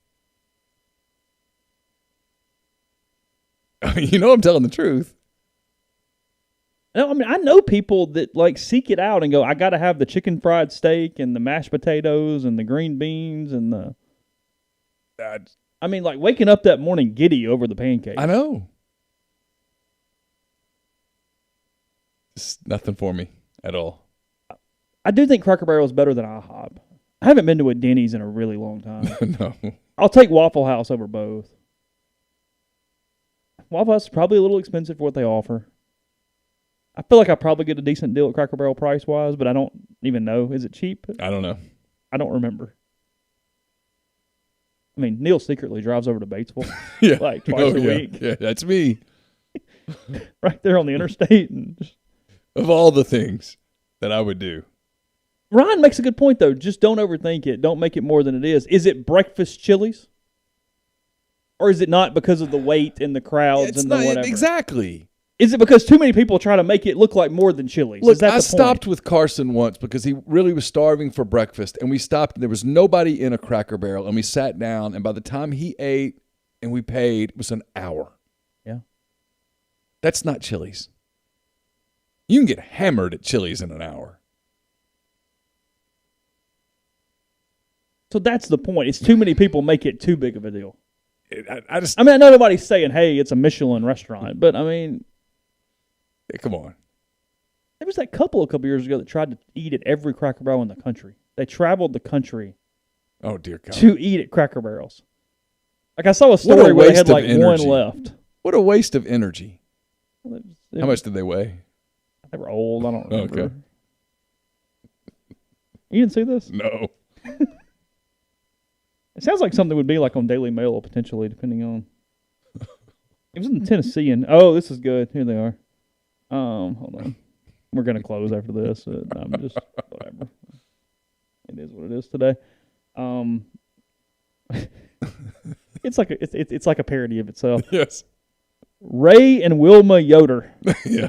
I mean, I'm telling the truth. No, I mean, I know people that like seek it out and go, I got to have the chicken fried steak and the mashed potatoes and the green beans and the. I mean, like waking up that morning giddy over the pancakes. I know. It's nothing for me at all. I do think Cracker Barrel is better than IHOP. I haven't been to a Denny's in a really long time. No. I'll take Waffle House over both. Waffle House is probably a little expensive for what they offer. I feel like I probably get a decent deal at Cracker Barrel price-wise, but I don't even know. Is it cheap? I don't know. I don't remember. I mean, Neal secretly drives over to Batesville like twice a week. Yeah, that's me. Right there on the interstate. And just... Of all the things that I would do. Ryan makes a good point, though. Just don't overthink it. Don't make it more than it is. Is it breakfast Chili's? Or is it not because of the wait and the crowds and the whatever? Exactly. Is it because too many people try to make it look like more than Chili's? Look, I stopped with Carson once because he really was starving for breakfast, and we stopped, and there was nobody in a Cracker Barrel, and we sat down, and by the time he ate and we paid, it was an hour. Yeah. That's not Chili's. You can get hammered at Chili's in an hour. So that's the point. It's too many people make it too big of a deal. I know nobody's saying, hey, it's a Michelin restaurant, but I mean... Hey, come on. There was that couple a couple years ago that tried to eat at every Cracker Barrel in the country. They traveled the country oh, dear God. to eat at Cracker Barrels. Like I saw a story where they had like one left. What a waste of energy. How much did they weigh? They were old. I don't remember. Okay. You didn't see this? No. It sounds like something would be like on Daily Mail potentially, depending on. It was in Tennessee, and this is good. Here they are. Hold on. We're gonna close after this. I'm just whatever. It is what it is today. It's like a parody of itself. Yes. Ray and Wilma Yoder. Yeah.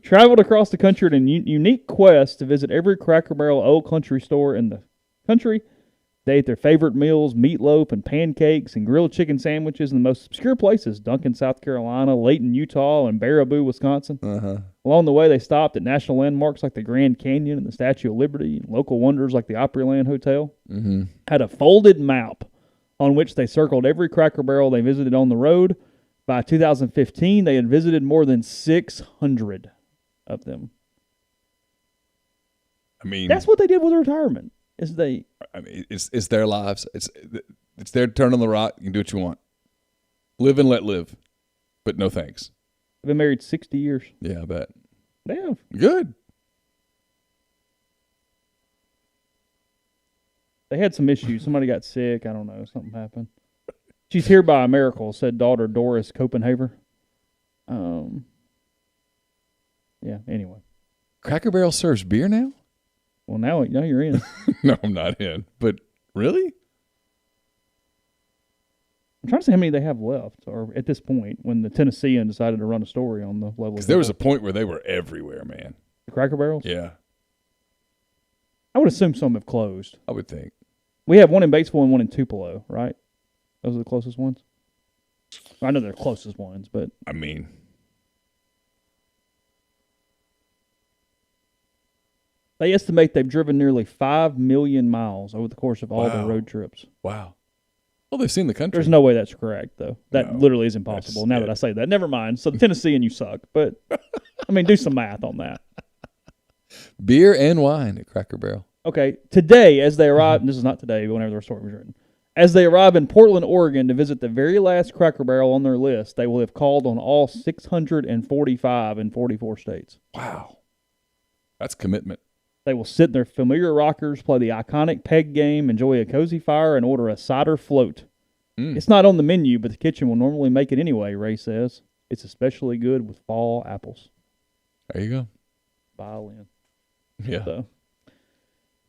Traveled across the country in a unique quest to visit every Cracker Barrel Old Country store in the country. They ate their favorite meals, meatloaf and pancakes and grilled chicken sandwiches in the most obscure places, Duncan, South Carolina, Layton, Utah, and Baraboo, Wisconsin. Uh-huh. Along the way, they stopped at national landmarks like the Grand Canyon and the Statue of Liberty, and local wonders like the Opryland Hotel. Mm-hmm. Had a folded map on which they circled every Cracker Barrel they visited on the road. By 2015, they had visited more than 600 of them. I mean... That's what they did with retirement. It's their lives. It's their turn on the rock. You can do what you want. Live and let live. But no thanks. They've been married 60 years. Yeah, I bet. They have. Good. They had some issues. Somebody got sick. I don't know. Something happened. She's here by a miracle, said daughter Doris Copenhaver. Yeah, anyway. Cracker Barrel serves beer now? Well, now you're in. No, I'm not in. But really? I'm trying to see how many they have left, or at this point, when the Tennessean decided to run a story on the level. Because there was a point where they were everywhere, man. The Cracker Barrels? Yeah. I would assume some have closed. I would think. We have one in Batesville and one in Tupelo, right? Those are the closest ones? I know they're the closest ones, but... I mean... They estimate they've driven nearly 5 million miles over the course of all their road trips. Wow. Well, they've seen the country. There's no way that's correct, though. That literally is impossible now that I say that. Never mind. So, Tennessee and you suck. But, I mean, do some math on that. Beer and wine at Cracker Barrel. Okay, today, as they arrive, and this is not today, but whenever the story was written, as they arrive in Portland, Oregon to visit the very last Cracker Barrel on their list, they will have called on all 645 in 44 states. Wow. That's commitment. They will sit in their familiar rockers, play the iconic peg game, enjoy a cozy fire, and order a cider float. It's not on the menu, but the kitchen will normally make it anyway, Ray says. It's especially good with fall apples. There you go. Violin. Yeah. So.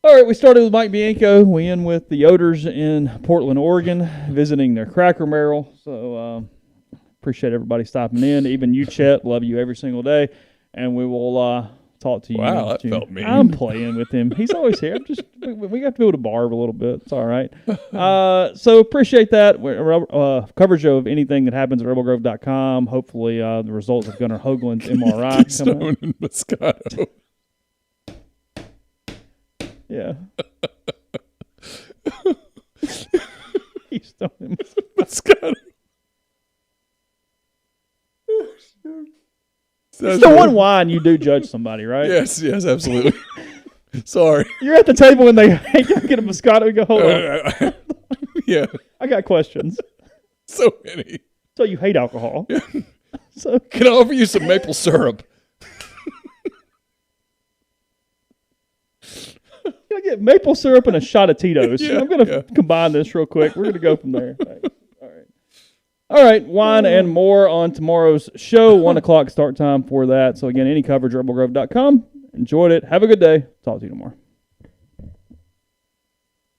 All right, we started with Mike Bianco. We end with the Yoders in Portland, Oregon, visiting their Cracker Barrel. So appreciate everybody stopping in. Even you, Chet. Love you every single day. And we will talk to you. Wow, that felt mean. I'm playing with him. He's always here. We have to be able to barb a little bit. It's all right. So appreciate that. Coverage of anything that happens at rebelgrove.com. Hopefully the results of Gunnar Hoagland's MRI. Keystone and Moscato. Yeah. Keystone and Moscato. It's the one wine you do judge somebody, right? Yes, absolutely. Sorry. You're at the table and they get a Moscato and go, hold on. Yeah. I got questions. So many. So you hate alcohol. Yeah. So can I offer you some maple syrup? Can I get maple syrup and a shot of Tito's? Yeah, I'm going to combine this real quick. We're going to go from there. All right, wine and more on tomorrow's show. 1 o'clock start time for that. So, again, any coverage at rebelgrove.com. Enjoyed it. Have a good day. Talk to you tomorrow.